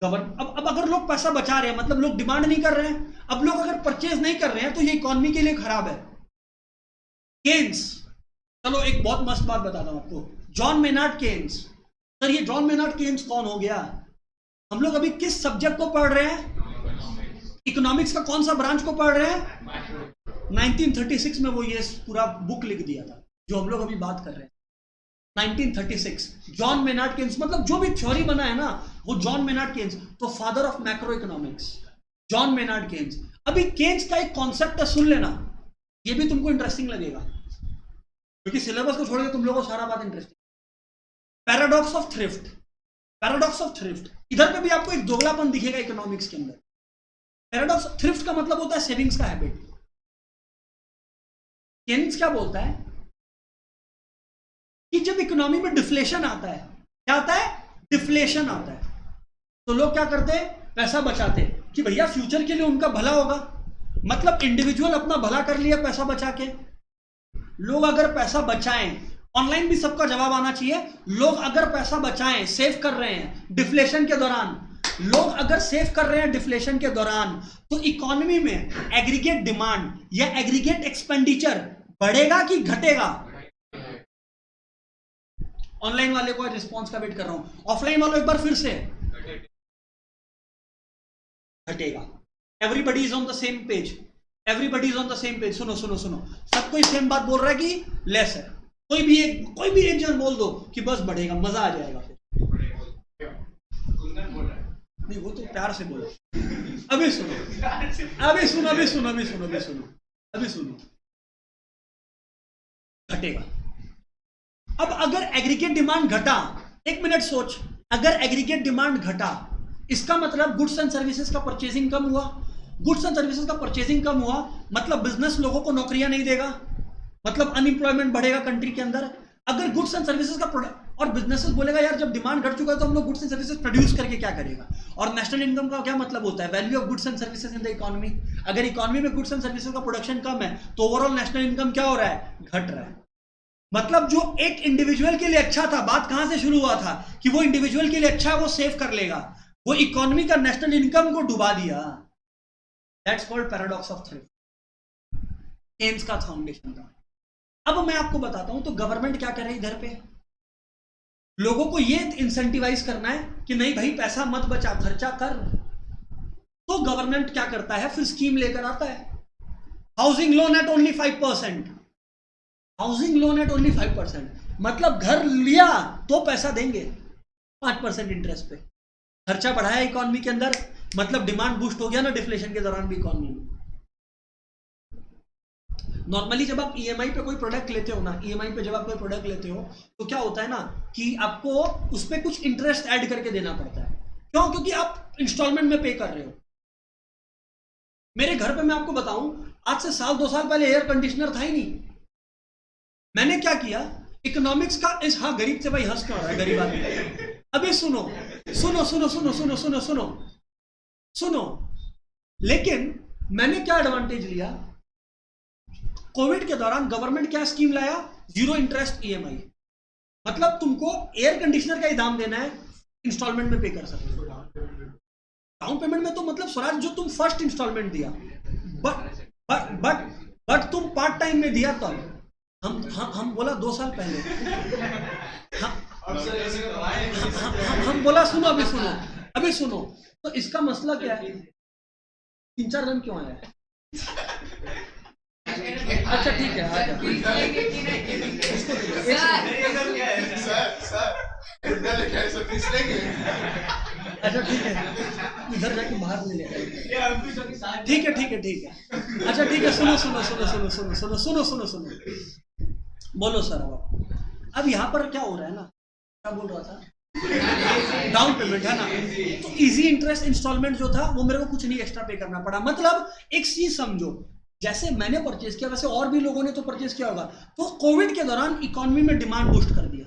अब अगर लोग पैसा बचा रहे हैं, मतलब लोग डिमांड नहीं कर रहे हैं। अब लोग अगर परचेज नहीं कर रहे हैं तो ये इकोनॉमी के लिए खराब है। केन्स, चलो एक बहुत मस्त बात बताता हूं आपको, जॉन मेनार्ड केन्स। सर ये जॉन मेनार्ड केन्स कौन हो गया? हम लोग अभी किस सब्जेक्ट को पढ़ रहे हैं? इकोनॉमिक्स का कौन सा ब्रांच को पढ़ रहे हैं? 1936 में वो ये पूरा बुक लिख दिया था जो हम लोग अभी बात कर रहे हैं। 1936 जॉन मेनार्ड केन्स, मतलब जो भी थ्योरी बना है ना वो जॉन मेनार्ड केन्स, तो father of macroeconomics John Maynard Keynes. अभी केन्स का एक कॉन्सेप्ट है, सुन लेना, ये भी तुमको इंटरेस्टिंग लगेगा क्योंकि सिलेबस को छोड़ के तुम लोगों को सारा बात interesting. Paradox of thrift, paradox of thrift, इधर पे भी आपको एक दोगलापन दिखेगा इकोनॉमिक्स के अंदर। पैराडॉक्स ऑफ थ्रिफ्ट का मतलब होता है सेविंग्स का हैबिट। केन्स क्या बोलता है कि जब इकोनॉमी में डिफ्लेशन आता है, क्या आता है, डिफ्लेशन आता है, तो लोग क्या करते हैं, पैसा बचाते कि भैया फ्यूचर के लिए उनका भला होगा। मतलब इंडिविजुअल अपना भला कर लिया पैसा बचा के। लोग अगर पैसा बचाएं, ऑनलाइन भी सबका जवाब आना चाहिए, लोग अगर पैसा बचाएं, सेव कर रहे हैं डिफ्लेशन के दौरान, लोग अगर सेव कर रहे हैं डिफ्लेशन के दौरान, तो इकोनॉमी में एग्रीगेट डिमांड या एग्रीगेट एक्सपेंडिचर बढ़ेगा कि घटेगा। ऑनलाइन वाले को रिस्पॉन्स का वेट कर रहा हूं, ऑफलाइन वालों एक बार फिर से, घटेगा। Everybody is on the same page, everybody is on the same page. सुनो सुनो सुनो, सब कोई सेम बात बोल रहा है कि लेस है। कोई भी एक जन बोल दो कि बस बढ़ेगा, मजा आ जाएगा। नहीं वो तो प्यार से बोलो। अभी सुनो अभी सुनो अभी सुनो अभी सुनो अभी सुनो अभी सुनो, घटेगा। अब अगर एग्रीगेट डिमांड घटा, एक मिनट सोच, अगर एग्रीगेट डिमांड घटा इसका मतलब गुड्स एंड सर्विसेज का परचेजिंग कम हुआ। गुड्स एंड सर्विसेज का परचेजिंग कम हुआ मतलब बिजनेस लोगों को नौकरियां नहीं देगा, मतलब अनएम्प्लॉयमेंट बढ़ेगा कंट्री के अंदर। अगर गुड्स एंड सर्विसेज का प्रोडक्ट, और बिजनेसेस बोलेगा यार जब डिमांड घट चुका है तो हम लोग गुड्स एंड सर्विसेज प्रोड्यूस करके क्या करेगा। और नेशनल इनकम का क्या मतलब होता है, value of goods and services in the economy. अगर इकोनॉमी में गुड्स एंड सर्विसेज का प्रोडक्शन कम है तो ओवरऑल नेशनल इनकम क्या हो रहा है, घट रहा है। मतलब जो एक इंडिविजुअल के लिए अच्छा था, बात कहां से शुरू हुआ था कि वो इंडिविजुअल के लिए अच्छा वो सेव कर लेगा, वो इकोनॉमी का नेशनल इनकम को डुबा दिया। That's called paradox of thrift, Keynes का फाउंडेशन था। अब मैं आपको बताता हूं तो गवर्नमेंट क्या कर रही है इधर पे, लोगों को ये इंसेंटिवाइज करना है कि नहीं भाई पैसा मत बचा, खर्चा कर। तो गवर्नमेंट क्या करता है, फिर स्कीम लेकर आता है, housing loan eight only 5%, housing loan eight only 5%, मतलब घर लिया तो पैसा देंगे 5% इंटरेस्ट पे। खर्चा बढ़ाया इकोनॉमी के अंदर, मतलब डिमांड बूस्ट हो गया ना डिफ्लेशन के दौरान भी इकोनॉमी में। नॉर्मली जब आप ईएमआई पे कोई प्रोडक्ट लेते हो ना, ईएमआई पे जब आप कोई प्रोडक्ट लेते हो तो क्या होता है ना कि आपको उस पर कुछ इंटरेस्ट ऐड करके देना पड़ता है। क्यों, क्योंकि आप इंस्टॉलमेंट में पे कर रहे हो। मेरे घर पे मैं आपको बताऊं, आज से 1-2 साल पहले एयर कंडीशनर था ही नहीं। मैंने क्या किया, इकोनॉमिक्स का इस, हाँ गरीब से भाई हंस क्यों रहा है, गरीब आदमी। अभी सुनो सुनो सुनो सुनो सुनो सुनो सुनो सुनो, लेकिन मैंने क्या एडवांटेज लिया, कोविड के दौरान गवर्नमेंट क्या स्कीम लाया, 0 इंटरेस्ट ईएमआई। मतलब तुमको एयर कंडीशनर का ही दाम देना है, इंस्टॉलमेंट में पे कर सकते हो। डाउन पेमेंट में तो मतलब स्वराज जो तुम फर्स्ट इंस्टॉलमेंट दिया, बट तुम पार्ट टाइम में दिया तब। हम बोला 2 साल पहले, हम बोला सुनो अभी सुनो, तो इसका मसला क्या है, 3-4 रन क्यों आया है? अच्छा ठीक है, आ जा। अच्छा ठीक है, इधर जाके बाहर ले ले। ठीक है। अच्छा ठीक है, सुनो, बोलो सर। अब यहाँ पर क्या हो रहा है ना, क्या बोल रहा था, डाउन पेमेंट है ना, तो इजी इंटरेस्ट इंस्टॉलमेंट जो था वो मेरे को कुछ नहीं एक्स्ट्रा पे करना पड़ा। मतलब एक चीज समझो, जैसे मैंने परचेज किया वैसे और भी लोगों ने तो परचेज किया होगा, तो कोविड के दौरान इकोनॉमी में डिमांड बूस्ट कर दिया।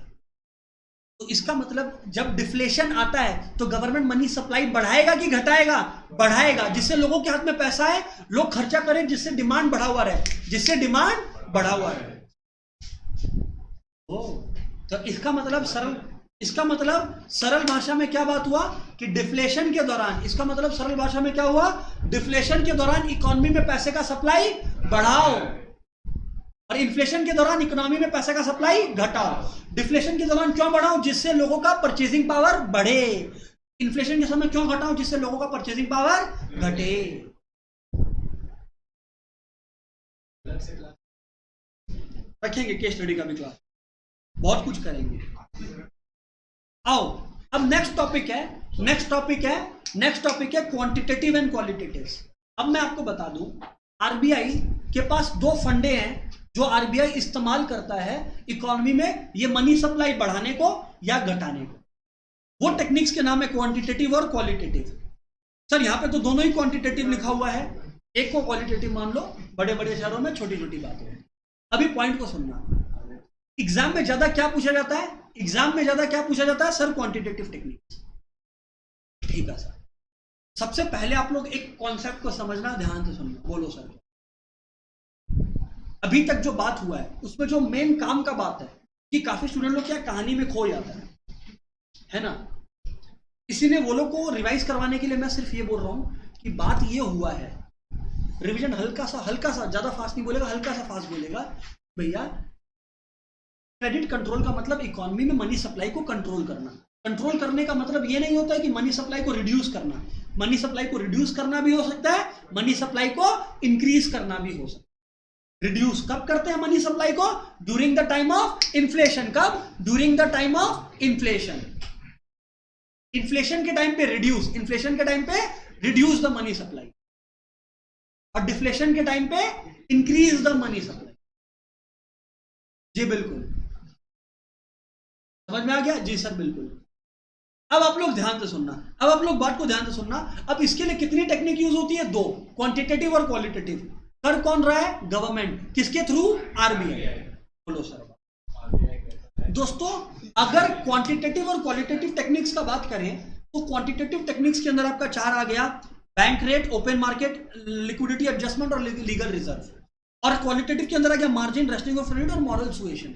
तो इसका मतलब जब डिफ्लेशन आता है तो गवर्नमेंट मनी सप्लाई बढ़ाएगा कि घटाएगा, बढ़ाएगा, जिससे लोगों के हाथ में पैसा है, लोग खर्चा करें, जिससे डिमांड बढ़ा हुआ रहे, तो इसका मतलब सरल भाषा में क्या बात हुआ कि डिफ्लेशन के दौरान, इसका मतलब सरल भाषा में क्या हुआ, डिफ्लेशन के दौरान इकोनॉमी में पैसे का सप्लाई बढ़ाओ और इन्फ्लेशन के दौरान इकोनॉमी में पैसे का सप्लाई घटाओ। डिफ्लेशन के दौरान क्यों बढ़ाओ, जिससे लोगों का परचेजिंग पावर बढ़े। इन्फ्लेशन के समय क्यों घटाओ, जिससे लोगों का परचेजिंग पावर घटे। रखेंगे केस स्टडी का भी क्लास। बहुत कुछ करेंगे। आओ अब नेक्स्ट टॉपिक है क्वांटिटेटिव एंड क्वालिटेटिव। अब मैं आपको बता दूं, आरबीआई के पास दो फंडे हैं जो आरबीआई इस्तेमाल करता है इकोनॉमी में, ये मनी सप्लाई बढ़ाने को या घटाने को। वो टेक्निक्स के नाम है क्वांटिटेटिव और क्वालिटेटिव। सर यहां पे तो दोनों ही क्वांटिटेटिव लिखा हुआ है, एक को क्वालिटेटिव मान लो, बड़े बड़े शहरों में छोटी छोटी बातें। अभी पॉइंट को सुनना, एग्जाम में ज्यादा क्या पूछा जाता है? Sir quantitative techniques. ठीक है सर, सबसे पहले आप लोग एक कॉन्सेप्ट को समझना, ध्यान से सुनना। बोलो सर। अभी तक जो बात हुआ है उसमें जो मेन काम का बात है कि काफी स्टूडेंट लोग क्या कहानी में खो जाता है ना। इसीलिए वो लोग को रिवाइज करवाने के लिए मैं सिर्फ ये बोल रहा हूं कि बात ये हुआ है, रिवीजन हल्का सा ज्यादा फास्ट नहीं बोलेगा, हल्का सा फास्ट बोलेगा। भैया क्रेडिट कंट्रोल का मतलब इकोनॉमी में मनी सप्लाई को कंट्रोल करना। कंट्रोल करने का मतलब ये नहीं होता है कि मनी सप्लाई को रिड्यूस करना। मनी सप्लाई को रिड्यूस करना भी हो सकता है, मनी सप्लाई को इंक्रीज करना भी हो सकता है। रिड्यूस कब करते हैं मनी सप्लाई को? During the time of inflation. कब? During the time of inflation. Inflation के टाइम पे रिड्यूस, इन्फ्लेशन के टाइम पे रिड्यूस द मनी सप्लाई, और डिफ्लेशन के टाइम पे इंक्रीज द मनी सप्लाई। जी बिल्कुल, समझ में आ गया? जी सर बिल्कुल। अब आप लोग ध्यान से सुनना, बात को ध्यान से सुनना। अब इसके लिए कितनी टेक्निक यूज होती है? दो, क्वांटिटेटिव और क्वालिटेटिव। कर कौन रहा है? गवर्नमेंट। किसके थ्रू? आरबीआई। बोलो सर। दोस्तों अगर क्वांटिटेटिव और क्वालिटेटिव टेक्निक्स का बात करें तो क्वांटिटेटिव टेक्निक्स के अंदर आपका चार आ गया, bank rate, open market, liquidity adjustment और लीगल रिजर्व। और क्वालिटेटिव के अंदर आ गया मार्जिन, रेस्टिंग ऑफ क्रेडिट और मॉरल सुएशन।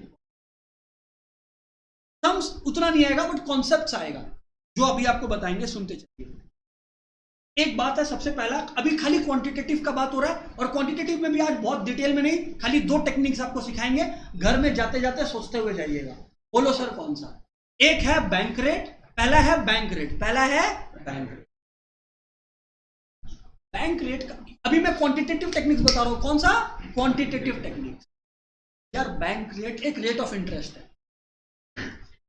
टर्म्स उतना नहीं आएगा बट कॉन्सेप्ट्स आएगा जो अभी आपको बताएंगे, सुनते चलिए। एक बात है, सबसे पहला अभी खाली क्वांटिटेटिव का बात हो रहा है, और क्वांटिटेटिव में भी आज बहुत डिटेल में नहीं, खाली दो टेक्निक्स आपको सिखाएंगे, घर में जाते जाते सोचते हुए जाइएगा। बोलो सर कौन सा? एक है बैंक रेट, पहला है बैंक रेट। बैंक रेट का अभी मैं क्वांटिटेटिव टेक्निक्स बता रहा हूं। कौन सा? Quantitative techniques. यार बैंक रेट एक रेट ऑफ इंटरेस्ट है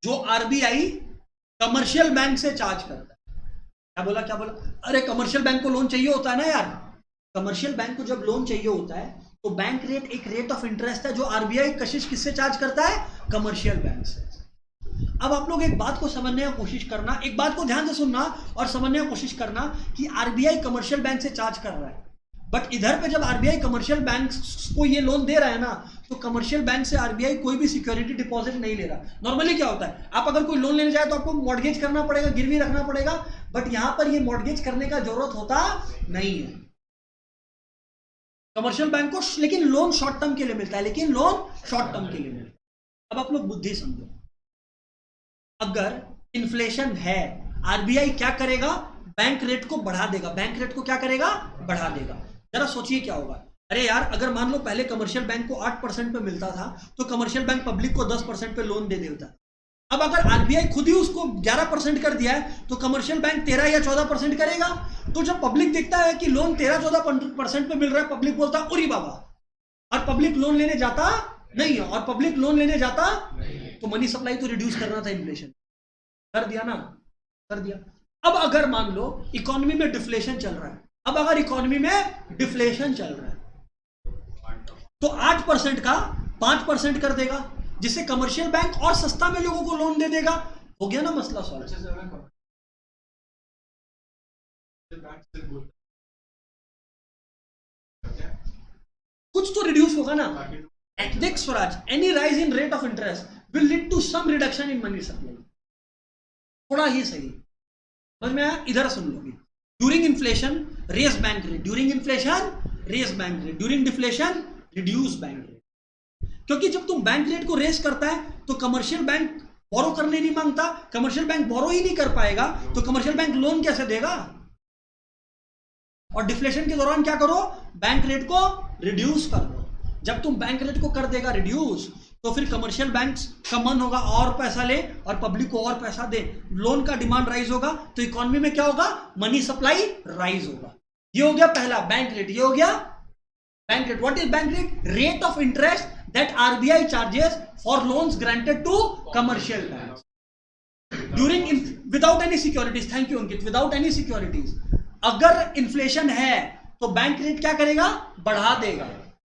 जो आरबीआई कमर्शियल बैंक से चार्ज करता है। क्या बोला? अरे कमर्शियल बैंक को लोन चाहिए होता है ना यार, कमर्शियल बैंक को जब लोन चाहिए होता है तो बैंक रेट एक रेट ऑफ इंटरेस्ट है जो आरबीआई कशिश किससे चार्ज करता है? कमर्शियल बैंक से। अब आप लोग एक बात को समझने की कोशिश करना, एक बात को ध्यान से सुनना और समझने की कोशिश करना कि आरबीआई कमर्शियल बैंक से चार्ज कर रहा है, बट इधर पे जब आरबीआई कमर्शियल बैंक को ये लोन दे रहा है ना, तो कमर्शियल बैंक से आरबीआई कोई भी सिक्योरिटी डिपॉजिट नहीं ले रहा। नॉर्मली क्या होता है, आप अगर कोई लोन लेने जाए तो आपको मॉर्गेज करना पड़ेगा, गिरवी रखना पड़ेगा, बट यहां पर ये मॉर्गेज करने का जरूरत होता नहीं है कमर्शियल बैंक को। लेकिन लोन शॉर्ट टर्म के लिए मिलता है, अब आप लोग बुद्धि समझो। अगर इन्फ्लेशन है, आरबीआई क्या करेगा? बैंक रेट को बढ़ा देगा। बैंक रेट को क्या करेगा? बढ़ा देगा। जरा सोचिए क्या होगा। अरे यार अगर मान लो पहले कमर्शियल बैंक को 8% पे मिलता था तो कमर्शियल बैंक पब्लिक को 10% पे लोन दे देता। अब अगर आरबीआई खुद ही उसको 11% कर दिया है तो कमर्शियल बैंक 13 या 14% करेगा। तो जब पब्लिक देखता है कि लोन 13-14% पे मिल रहा है, पब्लिक बोलता उरी बाबा, और पब्लिक लोन लेने जाता नहीं है, और पब्लिक लोन लेने जाता तो मनी सप्लाई तो रिड्यूस करना था, इन्फ्लेशन कर दिया ना, कर दिया। अब अगर मान लो इकोनॉमी में डिफ्लेशन चल रहा है, तो 8% का 5% कर देगा, जिससे कमर्शियल बैंक और सस्ता में लोगों को लोन दे देगा। हो गया ना मसला सॉल्व। कुछ तो रिड्यूस होगा ना। देख Swaraj, any rise in rate of interest will lead to some reduction in money supply. थोड़ा ही सही समझ में आया? इधर सुन लो। During inflation raise bank rate, during inflation raise bank rate, during deflation reduce bank rate. क्योंकि जब तुम बैंक रेट को रेज करता है तो कमर्शियल बैंक बोरो करने नहीं मांगता, कमर्शियल बैंक बोरो ही नहीं कर पाएगा, तो कमर्शियल बैंक लोन कैसे देगा? और डिफ्लेशन के दौरान क्या करो? बैंक रेट को रिड्यूस कर दो। जब तुम बैंक रेट को कर देगा रिड्यूस, तो फिर कमर्शियल बैंक्स का मन होगा और पैसा ले और पब्लिक को और पैसा दे, लोन का डिमांड राइज होगा, तो इकोनॉमी में क्या होगा? मनी सप्लाई राइज होगा। ये हो गया पहला बैंक रेट, ये हो गया bank rate. What is bank rate? Rate of interest that RBI charges for loans granted to commercial banks during without any securities. Thank you Ankit. Without any securities. अगर inflation है तो बैंक रेट क्या करेगा? बढ़ा देगा,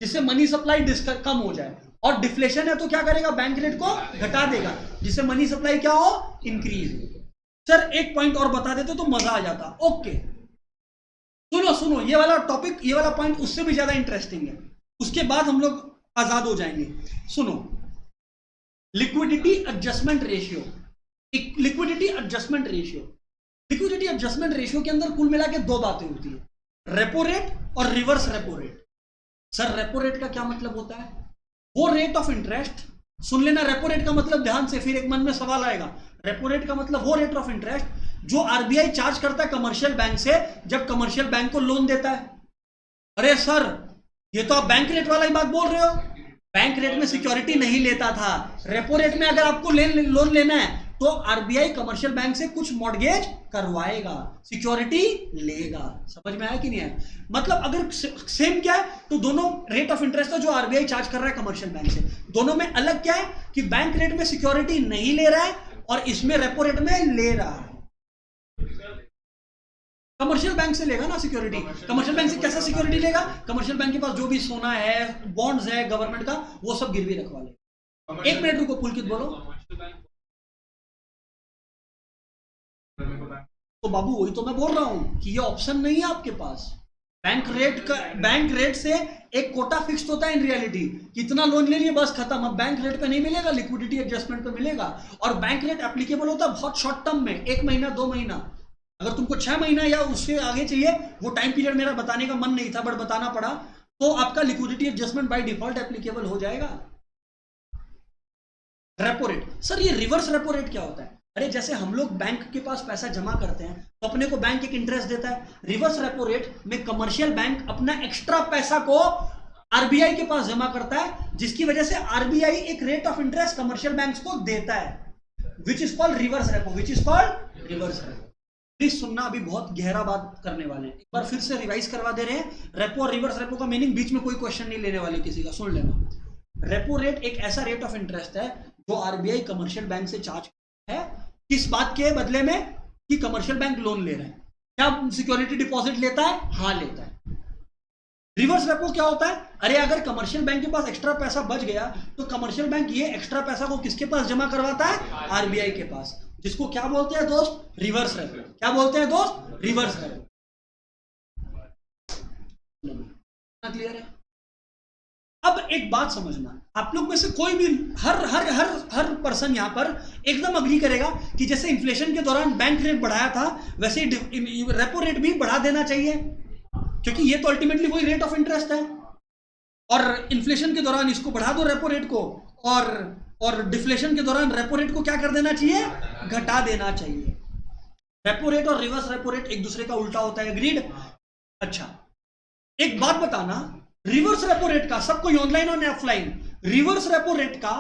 जिससे मनी सप्लाई कम हो जाए। और डिफ्लेशन है तो क्या करेगा? बैंक रेट को घटा देगा, जिससे मनी सप्लाई क्या हो? इंक्रीज हो। सर एक पॉइंट और बता देते तो मजा आ जाता। ओके सुनो सुनो, ये वाला टॉपिक, ये वाला पॉइंट उससे भी ज्यादा इंटरेस्टिंग है, उसके बाद हम लोग आजाद हो जाएंगे। सुनो, liquidity adjustment ratio. Liquidity adjustment ratio, liquidity adjustment ratio के अंदर कुल मिला के दो बातें होती है, रेपो रेट और reverse repo rate. Sir repo rate का क्या मतलब होता है? वो रेट ऑफ इंटरेस्ट, सुन लेना रेपो रेट का मतलब ध्यान से, फिर एक मन में सवाल आएगा। रेपो रेट का मतलब वो रेट ऑफ इंटरेस्ट जो आरबीआई चार्ज करता है कमर्शियल बैंक से जब कमर्शियल बैंक को लोन देता है। अरे सर ये तो आप बैंक रेट वाला ही बात बोल रहे हो। बैंक रेट में सिक्योरिटी नहीं लेता था। रेपो रेट में अगर आपको लोन लेना है तो आरबीआई कमर्शियल बैंक से कुछ मॉर्गेज करवाएगा, सिक्योरिटी लेगा। समझ में आया कि नहीं आया? मतलब अगर सेम क्या है तो दोनों रेट ऑफ इंटरेस्ट है जो आरबीआई चार्ज कर रहा है कमर्शियल बैंक से, दोनों में अलग क्या है कि बैंक रेट में सिक्योरिटी नहीं ले रहा है और इसमें रेपो रेट में ले रहा है। कमर्शियल बैंक से लेगा ना सिक्योरिटी। कमर्शियल बैंक से कैसा सिक्योरिटी लेगा? कमर्शियल बैंक के पास जो भी सोना है, बॉन्ड्स है गवर्नमेंट का, वो सब गिरवी रखवा लेगा। एक मिनट रुको पुलकित, बोलो। तो बाबू वही तो मैं बोल रहा हूं कि ये ऑप्शन नहीं है आपके पास। बैंक रेट से एक कोटा फिक्स्ड होता है इन रियलिटी, कितना लोन ले लिए बस खत्म। अब बैंक रेट पे नहीं मिलेगा, लिक्विडिटी एडजस्टमेंट पे मिलेगा। और बैंक रेट एप्लीकेबल होता है बहुत शॉर्ट टर्म में, 1 महीना 2 महीना। अगर तुमको 6 महीना या उससे आगे चाहिए, वो टाइम पीरियड मेरा बताने का मन नहीं था बट बताना पड़ा, तो आपका liquidity adjustment by default applicable हो जाएगा। रेपो रेट, सर ये रिवर्स रेपो रेट क्या होता है? अरे जैसे हम लोग बैंक के पास पैसा जमा करते हैं तो अपने को बैंक एक इंटरेस्ट देता है। रिवर्स रेपो रेट में कमर्शियल बैंक अपना एक्स्ट्रा पैसा को आरबीआई के पास जमा करता है, जिसकी वजह से आरबीआई एक rate of interest commercial banks को देता है, which is called reverse repo, which is called reverse repo. Please सुनना, अभी बहुत गहरा बात करने वाले हैं, एक बार फिर से रिवाइज करवा दे रहे हैं। रेपो और रिवर्स रेपो का मीनिंग, बीच में कोई क्वेश्चन नहीं लेने वाले किसी का, सुन लेना। रेपो रेट एक ऐसा रेट ऑफ इंटरेस्ट है जो आरबीआई कमर्शियल बैंक से चार्ज है, किस बात के बदले में कि कमर्शियल बैंक लोन ले रहे हैं। क्या सिक्योरिटी डिपॉजिट लेता है? हाँ लेता है। रिवर्स रेपो क्या होता है? अरे अगर कमर्शियल बैंक के पास एक्स्ट्रा पैसा बच गया तो कमर्शियल बैंक ये एक्स्ट्रा पैसा को किसके पास जमा करवाता है? आरबीआई के पास, जिसको क्या बोलते हैं दोस्त? Reverse repo. क्या बोलते हैं दोस्त? Reverse repo. क्लियर है? अब एक बात समझना, आप लोग में से कोई भी हर पर्सन यहां पर एकदम अग्री करेगा कि जैसे इन्फ्लेशन के दौरान बैंक रेट बढ़ाया था वैसे ही रेपो रेट भी बढ़ा देना चाहिए, क्योंकि ये तो अल्टीमेटली वही रेट ऑफ इंटरेस्ट है। और इन्फ्लेशन के दौरान इसको बढ़ा दो रेपो रेट को, और डिफ्लेशन के दौरान रेपो रेट को क्या कर देना चाहिए? घटा देना चाहिए। रेपो रेट और रिवर्स रेपो रेट एक दूसरे का उल्टा होता है, एग्रीड? अच्छा एक बात बताना, रिवर्स रेपो रेट का, सबको ऑनलाइन और ऑफलाइन, रिवर्स रेपो रेट का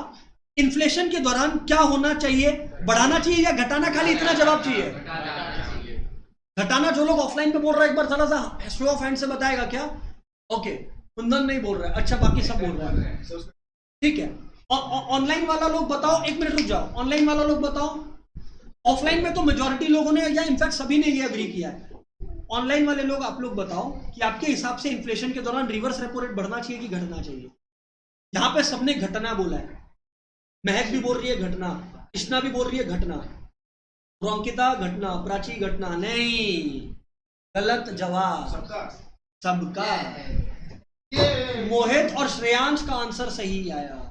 इन्फ्लेशन के दौरान क्या होना चाहिए? बढ़ाना चाहिए या घटाना? खाली इतना जवाब चाहिए, घटाना। जो लोग ऑफलाइन पे बोल रहा है एक बार थोड़ा सा शो ऑफ हैंड से बताएगा क्या? ओके कुंदन नहीं बोल रहा है, अच्छा बाकी सब बोल रहा है, ठीक है। ऑनलाइन वाला लोग बताओ, 1 मिनट रुक जाओ, ऑनलाइन वाला लोग बताओ। ऑफलाइन में तो मेजॉरिटी लोगों ने या इनफैक्ट सभी ने ये अग्री किया है। ऑनलाइन वाले लोग आप लोग बताओ कि आपके हिसाब से इन्फ्लेशन के दौरान रिवर्स रेपो रेट बढ़ना चाहिए कि घटना चाहिए? यहां पे सबने घटना बोला है, महक भी बोल रही है घटना, कृष्णा भी बोल रही है घटना, अंकिता घटना, प्राची घटना। नहीं, गलत जवाब सबका। मोहित और श्रेयांश का आंसर सही आया।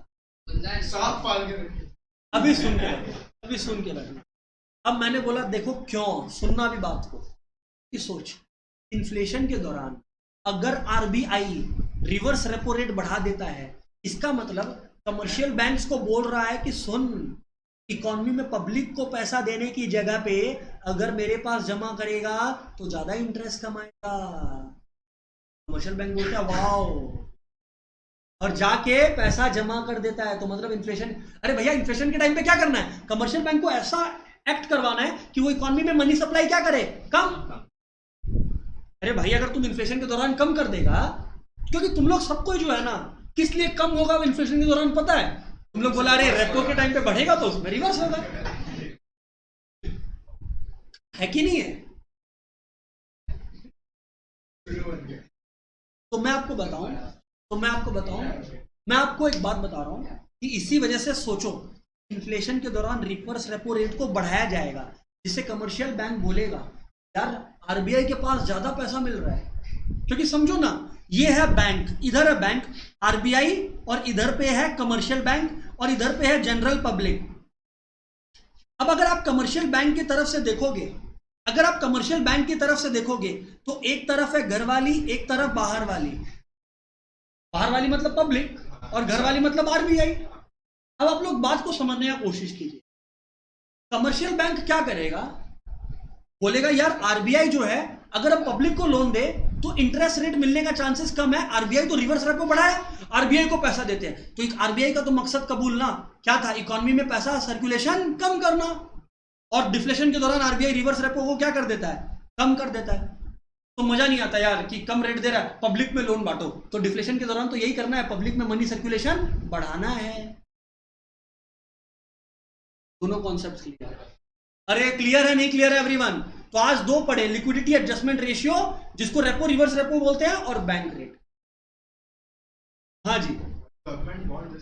अभी सुन के बैठना। अब मैंने बोला देखो क्यों, सुनना भी बात को कि सोच, इन्फ्लेशन के दौरान अगर आरबीआई रिवर्स रेपो रेट बढ़ा देता है, इसका मतलब कमर्शियल बैंक्स को बोल रहा है कि सुन, इकोनॉमी में पब्लिक को पैसा देने की जगह पे अगर मेरे पास जमा करेगा तो ज्यादा इंटरेस्ट कमाएगा। कमर्शियल बैंक बोलता है वाओ, और जाके पैसा जमा कर देता है। तो मतलब इन्फ्लेशन, अरे भैया इन्फ्लेशन के टाइम पे क्या करना है? कमर्शियल बैंक को ऐसा एक्ट करवाना है कि वो इकोनॉमी में मनी सप्लाई क्या करे? कम। अरे भाई अगर तुम इन्फ्लेशन के दौरान कम कर देगा, क्योंकि तुम लोग सबको जो है ना किस लिए कम होगा इन्फ्लेशन के दौरान पता है? तुम लोग बोला अरे रेपो के टाइम पे बढ़ेगा तो उसमें रिवर्स होगा, है कि नहीं है? तो मैं आपको बताऊं मैं आपको एक बात बता रहा हूं कि इसी वजह से सोचो इन्फ्लेशन के दौरान रिवर्स रेपो रेट को बढ़ाया जाएगा, जिससे कमर्शियल बैंक बोलेगा यार आरबीआई के पास ज्यादा पैसा मिल रहा है। क्योंकि समझो ना, ये है बैंक, इधर है बैंक आरबीआई, और इधर पे है कमर्शियल बैंक, और इधर पे है जनरल पब्लिक। अब अगर आप कमर्शियल बैंक की तरफ से देखोगे, तो एक तरफ है घर वाली, एक तरफ बाहर वाली। बाहर वाली मतलब पब्लिक और घर वाली मतलब आरबीआई। अब आप लोग बात को समझने की कोशिश कीजिए। कमर्शियल बैंक क्या करेगा? बोलेगा यार आरबीआई जो है अगर अब पब्लिक को लोन दे तो इंटरेस्ट रेट मिलने का चांसेस कम है, आरबीआई तो रिवर्स रेपो बढ़ाया, आरबीआई को पैसा देते हैं। तो एक आरबीआई का तो मकसद कबूलना क्या था? इकोनॉमी में पैसा सर्कुलेशन कम करना, और डिफ्लेशन के दौरान आरबीआई रिवर्स रेपो को क्या कर देता है? कम कर देता है। तो मजा नहीं आता यार कि कम रेट दे रहा है, पब्लिक में लोन बांटो। तो डिफ्लेशन के दौरान तो यही करना है, पब्लिक में मनी सर्कुलेशन बढ़ाना है। दोनों कॉन्सेप्ट क्लियर है? अरे क्लियर है नहीं क्लियर है एवरीवन? तो आज दो पढ़े, लिक्विडिटी एडजस्टमेंट रेशियो जिसको रेपो रिवर्स रेपो बोलते हैं, और बैंक रेट। हाँ जी, गवर्नमेंट बॉन्ड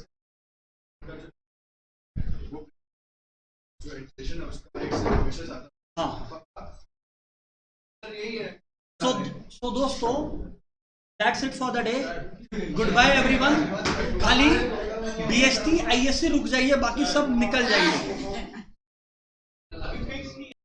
जो इन्फ्लेशन है उसका रेट से हमेशा ज्यादा। हाँ। यही है। So दोस्तों that's it for the day. Goodbye everyone. खाली बीएसटी आईएससी रुक जाइए, बाकी सब निकल जाइए।